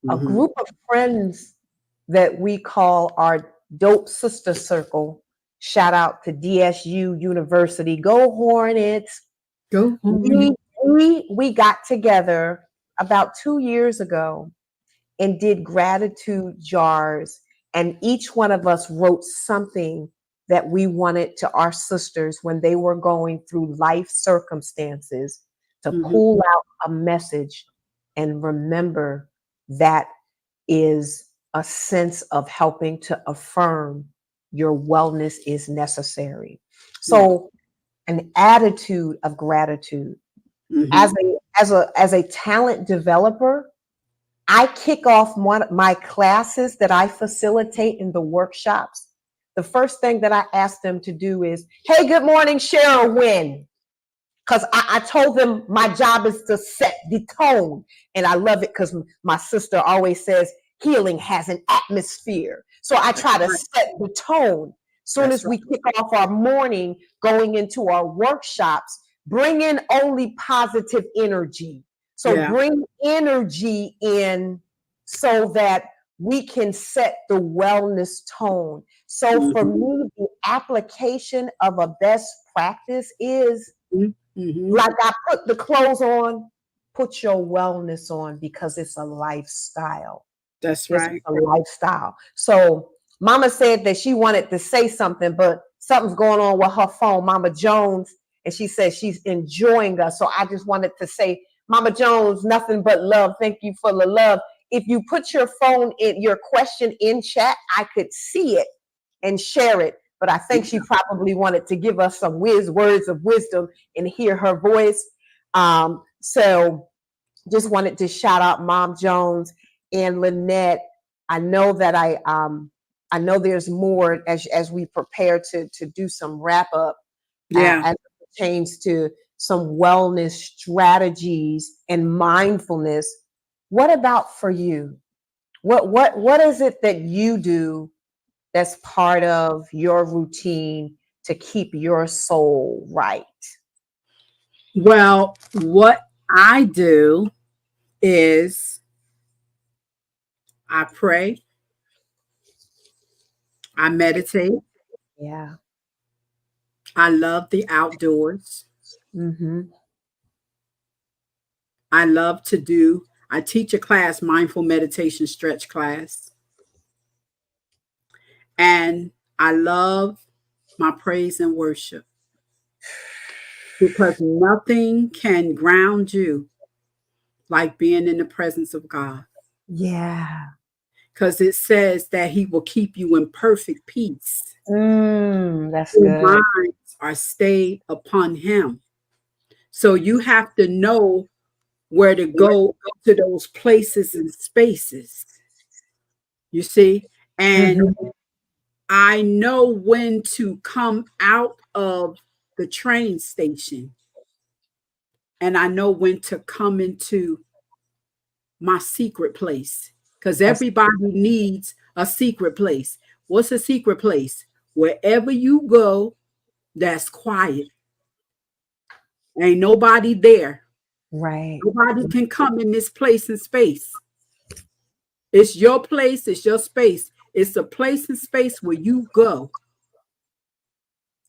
A Mm-hmm. group of friends that we call our Dope Sister Circle, shout out to DSU University, go Hornets. Go. We got together about 2 years ago and did gratitude jars, and each one of us wrote something that we wanted to our sisters when they were going through life circumstances, to Mm-hmm. pull out a message. And remember, that is a sense of helping to affirm your wellness is necessary. Yeah. So an attitude of gratitude. Mm-hmm. As a talent developer, I kick off one of my classes that I facilitate in the workshops. The first thing that I ask them to do is, hey, good morning, Cheryl Wynn. because I told them my job is to set the tone. And I love it because my sister always says healing has an atmosphere. So I try to set the tone. Soon as we kick off our morning, going into our workshops, bring in only positive energy. So bring energy in so that we can set the wellness tone. So for me, the application of a best practice is like I put the clothes on, put your wellness on, because it's a lifestyle. That's right. It's a lifestyle. So Mama said that she wanted to say something, but something's going on with her phone, Mama Jones, and she says she's enjoying us. So I just wanted to say, Mama Jones, nothing but love. Thank you for the love. If you put your phone in your question in chat, I could see it and share it. But I think she probably wanted to give us some words of wisdom and hear her voice. So just wanted to shout out Mom Jones and Lynette. I know that I know there's more as we prepare to do some wrap up as it pertains to some wellness strategies and mindfulness. What about for you? What is it that you do that's part of your routine to keep your soul right? Well, what I do is I pray, I meditate. Yeah. I love the outdoors. I love I teach a class, mindful meditation stretch class. And I love my praise and worship, because nothing can ground you like being in the presence of God. Yeah. Because it says that he will keep you in perfect peace. That's Your good. minds are stayed upon him. So you have to know where to go to those places and spaces. You see? And I know when to come out of the train station, and I know when to come into my secret place, because everybody needs a secret place. What's a secret place? Wherever you go, that's quiet. Ain't nobody there. Right. Nobody can come in this place and space. It's your place, it's your space. It's a place and space where you go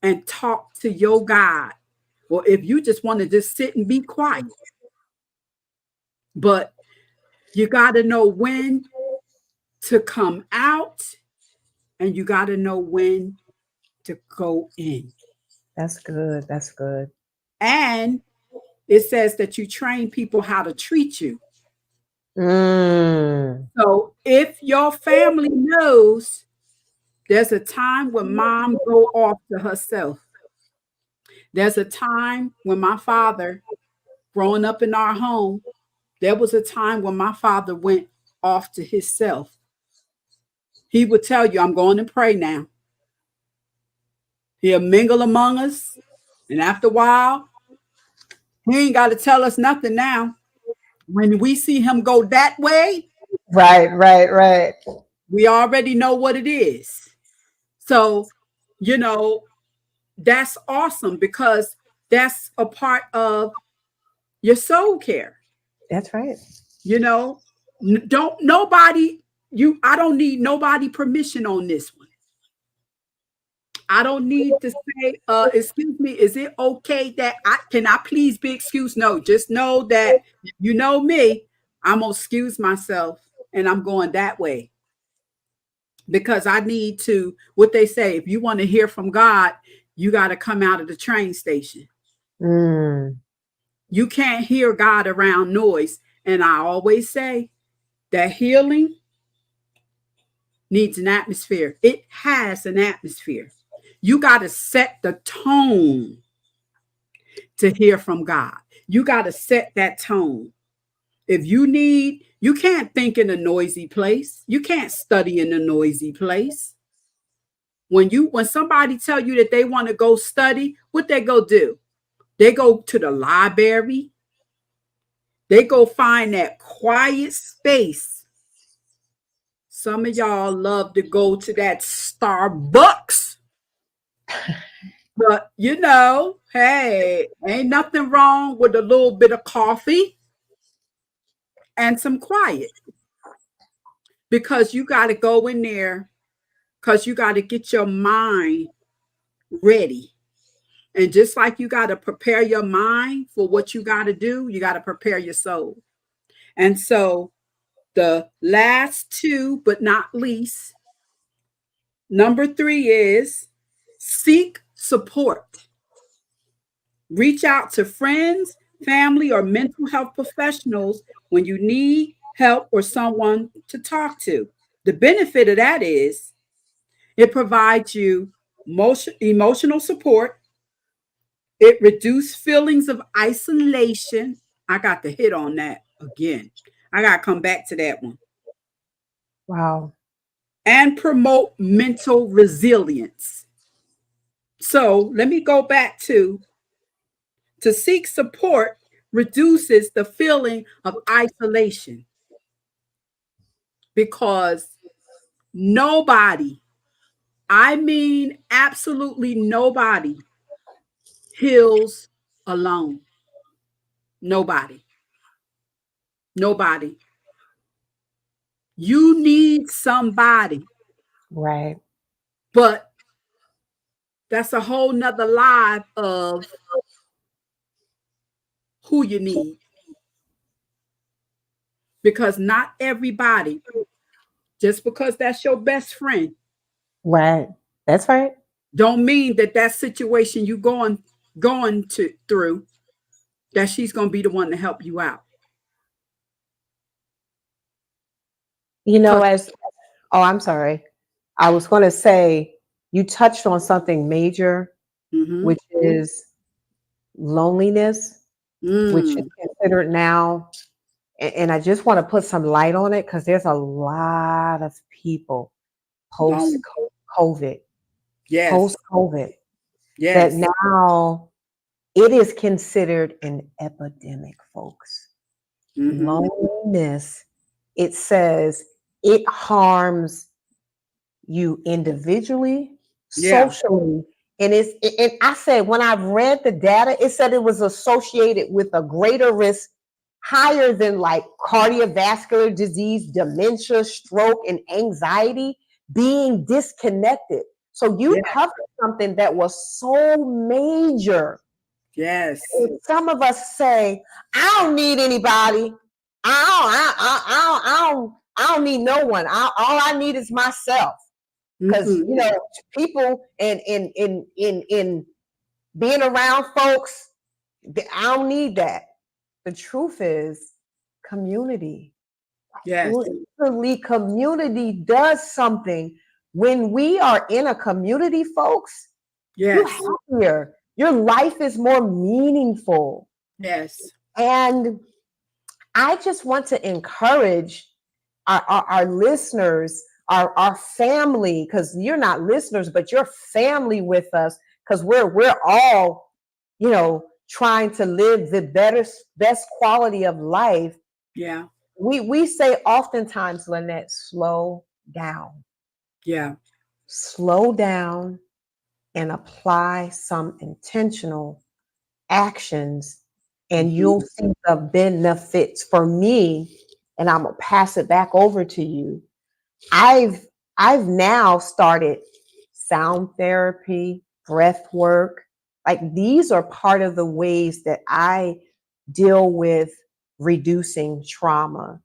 and talk to your God. Or if you just want to just sit and be quiet. But you got to know when to come out, and you got to know when to go in. That's good. That's good. And it says that you train people how to treat you. So if your family knows there's a time when mom go off to herself, there's a time when my father, growing up in our home, there was a time when my father went off to himself. He would tell you, I'm going to pray now. He'll mingle among us. And after a while, he ain't got to tell us nothing now. When we see him go that way, right. we already know what it is. So, that's awesome, because that's a part of your soul care. That's right. I don't need nobody permission on this one. I don't need to say, excuse me, is it okay that can I please be excused? No, just know that you know me, I'm gonna excuse myself and I'm going that way. Because I need to, what they say, if you want to hear from God, you got to come out of the train station. You can't hear God around noise. And I always say that healing needs an atmosphere. It has an atmosphere. You got to set the tone to hear from God. You got to set that tone. If you can't think in a noisy place. You can't study in a noisy place. When somebody tell you that they want to go study, what they go do? They go to the library. They go find that quiet space. Some of y'all love to go to that Starbucks. But hey, ain't nothing wrong with a little bit of coffee and some quiet, because you got to go in there, because you got to get your mind ready. And just like you got to prepare your mind for what you got to do, you got to prepare your soul. And so the last two, but not least, number 3 is seek support. Reach out to friends, family, or mental health professionals when you need help or someone to talk to. The benefit of that is it provides you emotional support. It reduces feelings of isolation. I got to hit on that again. I got to come back to that one. Wow. And promote mental resilience. So let me go back to seek support reduces the feeling of isolation, because nobody, I mean, absolutely nobody heals alone. Nobody. Nobody. You need somebody, Right. but that's a whole nother live of who you need, because not everybody, just because that's your best friend, Right. That's right. don't mean that that situation you going to through, that she's going to be the one to help you out. You know, 'Cause as oh, I'm sorry. I was going to say you touched on something major, mhm, which is loneliness, which is mm, considered now, and I just want to put some light on it because there's a lot of people post long, COVID, yes, post COVID, that yes, now it is considered an epidemic, folks. mhm, Loneliness, it says it harms you individually, yeah, socially, and and I said when I read the data, it said it was associated with a greater risk higher than like cardiovascular disease, dementia, stroke, and anxiety, being disconnected. So you yeah, covered something that was so major. yes, And some of us say, I don't need anybody. I don't need no one. All I need is myself. Because mm-mm, people in being around folks, I don't need that. The truth is, community. yes, Literally, community does something. When we are in a community, folks, you're yes, happier. Your life is more meaningful. yes, And I just want to encourage our listeners, our family, because you're not listeners, but you're family with us, because we're all, trying to live the best quality of life. yeah, We say oftentimes, Lynette, down, yeah, slow down and apply some intentional actions, and mhm, you'll see the benefits. For me, and I'm gonna pass it back over to you. I've now started sound therapy, breath work. Like these are part of the ways that I deal with reducing trauma.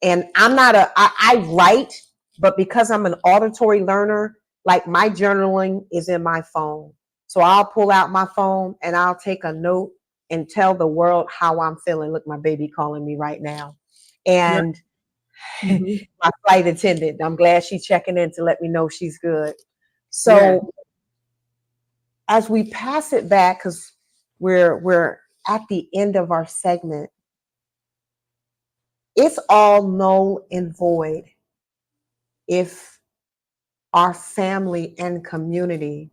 And I write, but because I'm an auditory learner, like my journaling is in my phone. So I'll pull out my phone and I'll take a note and tell the world how I'm feeling. Look, my baby calling me right now. yeah, And mhm, my flight attendant, I'm glad she's checking in to let me know she's good. yeah, So as we pass it back, because we're at the end of our segment, it's all null and void if our family and community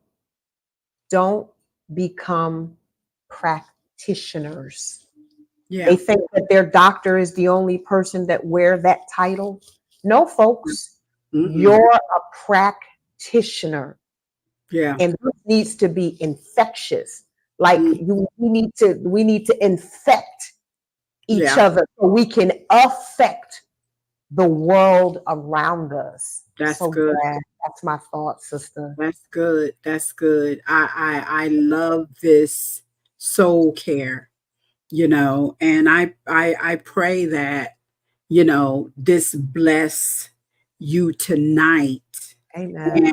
don't become practitioners. Yeah. They think that their doctor is the only person that wear that title. No, folks, you're a practitioner. Yeah. And this needs to be infectious. Like we need to infect each other so we can affect the world around us. That's so good. Glad. That's my thought, sister. That's good. That's good. I love this soul care, and I pray that, this bless you tonight. Amen. And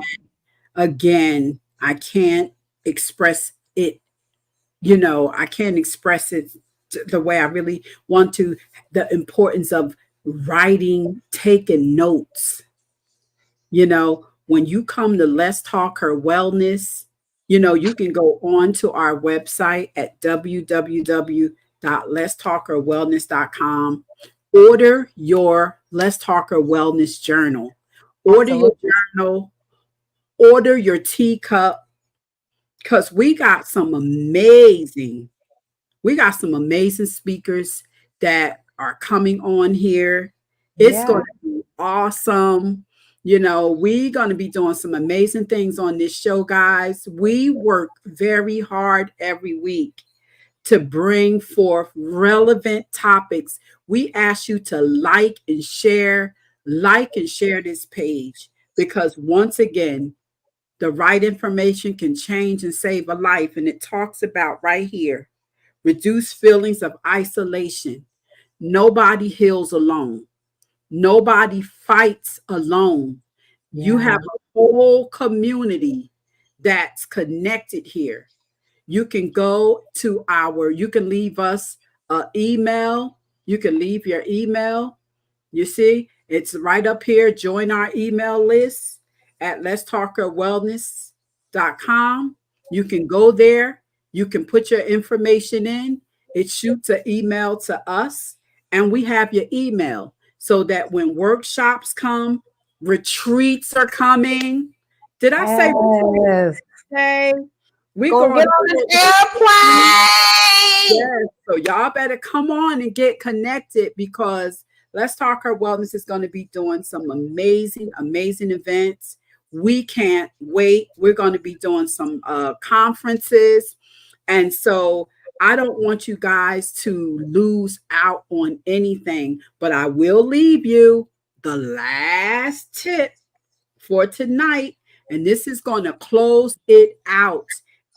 again, I can't express it, I can't express it the way I really want to, the importance of writing, taking notes. When you come to Let's Talk Her Wellness, you can go on to our website at www.letstalkerwellness.com. Order your Let's Talk Her Wellness journal. Order your journal. Order your teacup, because we got some amazing speakers that are coming on here. It's going to be awesome. We're going to be doing some amazing things on this show, guys. We work very hard every week to bring forth relevant topics. We ask you to like and share this page, because once again, the right information can change and save a life. And it talks about right here, reduce feelings of isolation. Nobody heals alone. Nobody fights alone. Yeah. You have a whole community that's connected here. You can go to you can leave us an email. You can leave your email. You see, it's right up here. Join our email list at letstalkerwellness.com. You can go there. You can put your information in. It shoots an email to us, and we have your email so that when workshops come, retreats are coming. Did I say retreats? Hey, we're going to get on this airplane. Yes, so y'all better come on and get connected, because Let's Talk Her Wellness is going to be doing some amazing, amazing events. We can't wait. We're going to be doing some conferences. And so I don't want you guys to lose out on anything, but I will leave you the last tip for tonight. And this is going to close it out.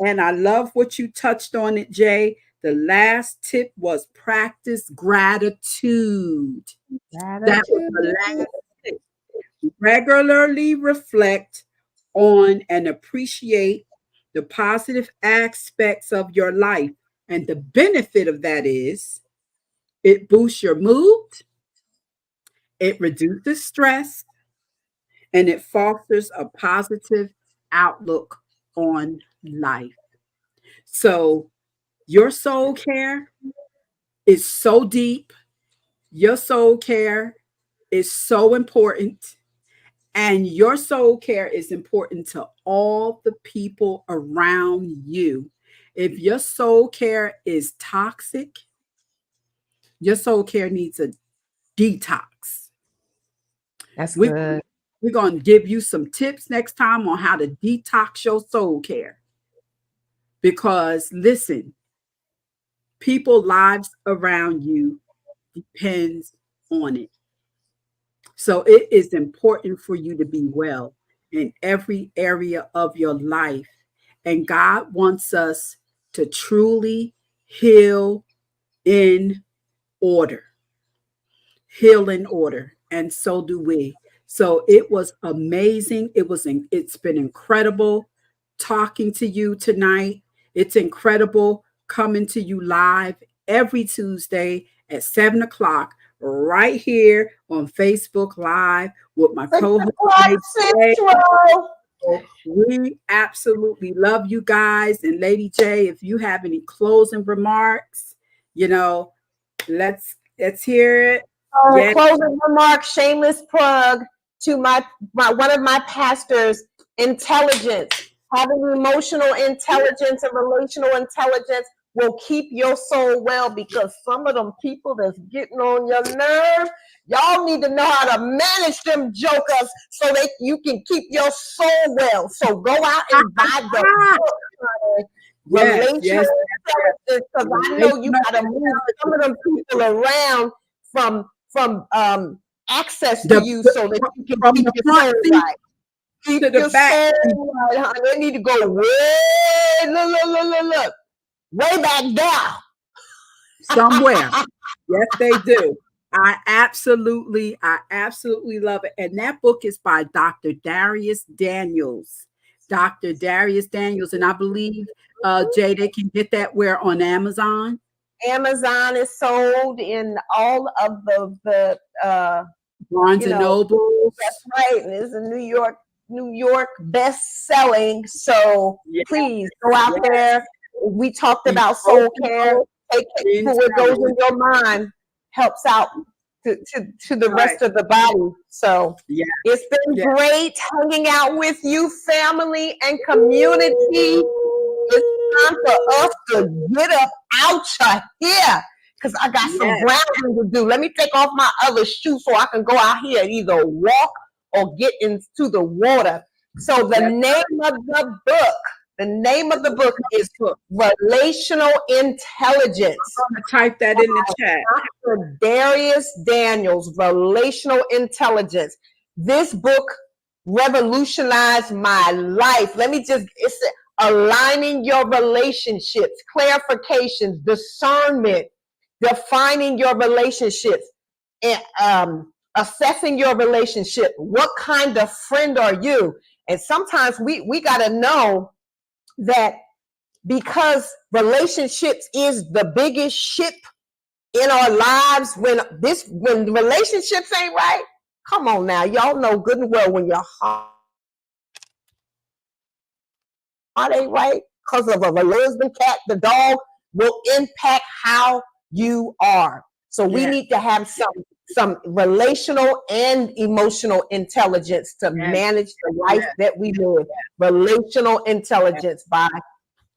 And I love what you touched on it, Jay. The last tip was practice gratitude. That was the last tip. Regularly reflect on and appreciate the positive aspects of your life. And the benefit of that is it boosts your mood, it reduces stress, and it fosters a positive outlook on life. So your soul care is so deep. Your soul care is so important. And your soul care is important to all the people around you. If your soul care is toxic, your soul care needs a detox. That's good. We're going to give you some tips next time on how to detox your soul care. Because listen, people's lives around you depends on it. So it is important for you to be well in every area of your life. And God wants us to truly heal in order. Heal in order. And so do we. So it was amazing. It's been incredible talking to you tonight. It's incredible coming to you live every Tuesday at 7:00 right here on Facebook Live with my co-host. We absolutely love you guys. And Lady J, if you have any closing remarks, let's hear it. Yes. Closing remarks, shameless plug to my one of my pastors, intelligence, having emotional intelligence and relational intelligence will keep your soul well, because some of them people that's getting on your nerve, y'all need to know how to manage them jokers so that you can keep your soul well. So go out and buy the book, Yes, Relational yes, Intelligence, because I know you got to move some of them people around from access to you so that you can from keep the your front soul seat right. Keep to the your back seat. soul right, honey. They need to go look, way back there. Somewhere. Yes, they do. I absolutely love it. And that book is by Dr. Darius Daniels. Dr. Darius Daniels. And I believe, Jay, they can get that where on Amazon? Amazon is sold in all of the Barnes and Nobles. That's right. And it's a New York best selling. So Yes, please go out yes. there. We talked Be about soul open, care. Take it for what goes in your mind, helps out to the rest of the body. So yeah, it's been yeah. great hanging out with you, family and community. It's time for us to get up out of here, because I got some Yes. grounding to do. Let me take off my other shoe so I can go out here and either walk or get into the water. So the name of the book is Relational Intelligence. I'm going to type that in the chat. Dr. Darius Daniels, Relational Intelligence. This book revolutionized my life. It's aligning your relationships, clarifications, discernment, defining your relationships, and assessing your relationship. What kind of friend are you? And sometimes we got to know that, because relationships is the biggest ship in our lives. When relationships ain't right, come on now, y'all know good and well when your heart ain't right, because of a husband, cat, the dog will impact how you are. So we need to have some relational and emotional intelligence to manage the life that we live. Relational intelligence by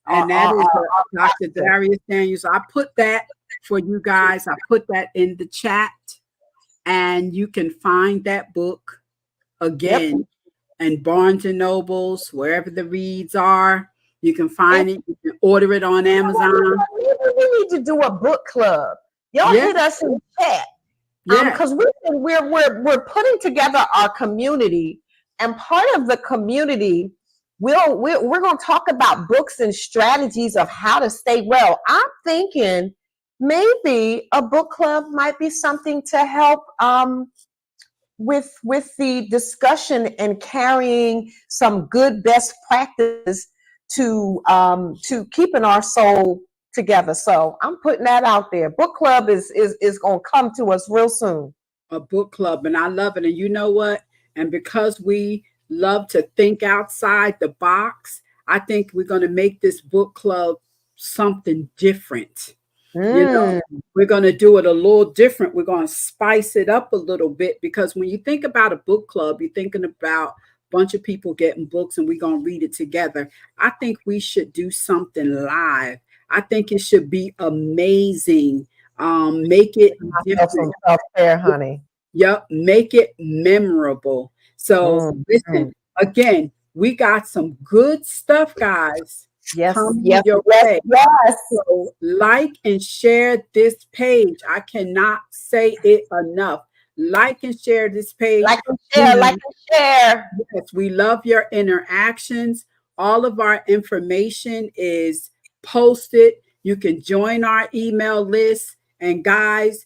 and that is Dr. Darius Daniels. I put that for you guys. I put that in the chat, and you can find that book again in Barnes and Nobles, wherever the reads are. You can find it. You can order it on Amazon. We need to do a book club. Y'all hit us in the chat. Because we're putting together our community, and part of the community, we're going to talk about books and strategies of how to stay well. I'm thinking maybe a book club might be something to help with the discussion and carrying some good best practice to keeping our soul together. So I'm putting that out there. Book club is going to come to us real soon. A book club, and I love it. And you know what? And because we love to think outside the box, I think we're going to make this book club something different. You know, we're going to do it a little different. We're going to spice it up a little bit, because when you think about a book club, you're thinking about a bunch of people getting books and we're going to read it together. I think we should do something live. I think it should be amazing. Make it different. Self-care, honey. Yep, make it memorable. So listen, again, we got some good stuff, guys. Yes. So like and share this page. I cannot say it enough. Like and share this page. Like and share. Yes, we love your interactions. All of our information is posted. You can join our email list. And guys,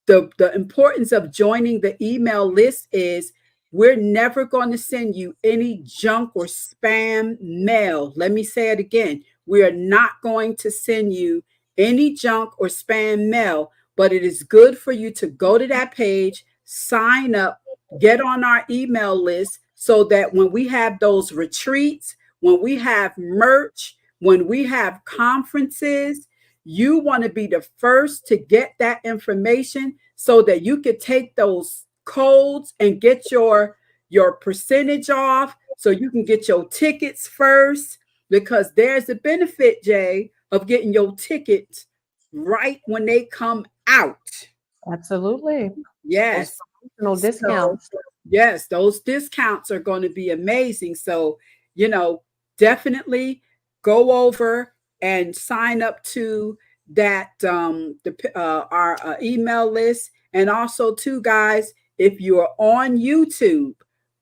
the importance of joining the email list is we're never going to send you any junk or spam mail. Let me say it again. We are not going to send you any junk or spam mail, but it is good for you to go to that page, sign up, get on our email list, so that when we have those retreats, when we have merch, when we have conferences, you want to be the first to get that information, so that you could take those codes and get your percentage off, so you can get your tickets first, because there's a benefit, Jay, of getting your tickets right when they come out. Absolutely. Those Yes. promotional So, discounts. yes, those discounts are going to be amazing. So, you know, definitely go over and sign up to that our email list. And also, too, guys, if you're on YouTube,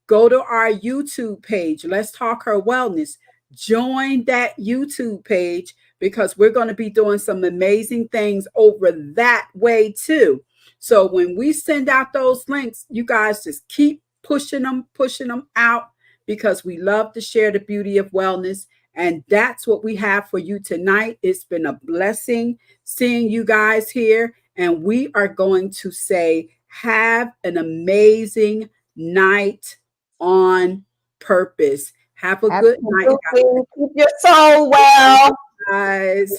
go to our YouTube page. Let's Talk Her Wellness. Join that YouTube page because we're going to be doing some amazing things over that way too. So when we send out those links, you guys just keep pushing them out because we love to share the beauty of wellness. And that's what we have for you tonight. It's been a blessing seeing you guys here. And we are going to say, have an amazing night on purpose. Have a good night, Absolutely. Keep your soul well. guys.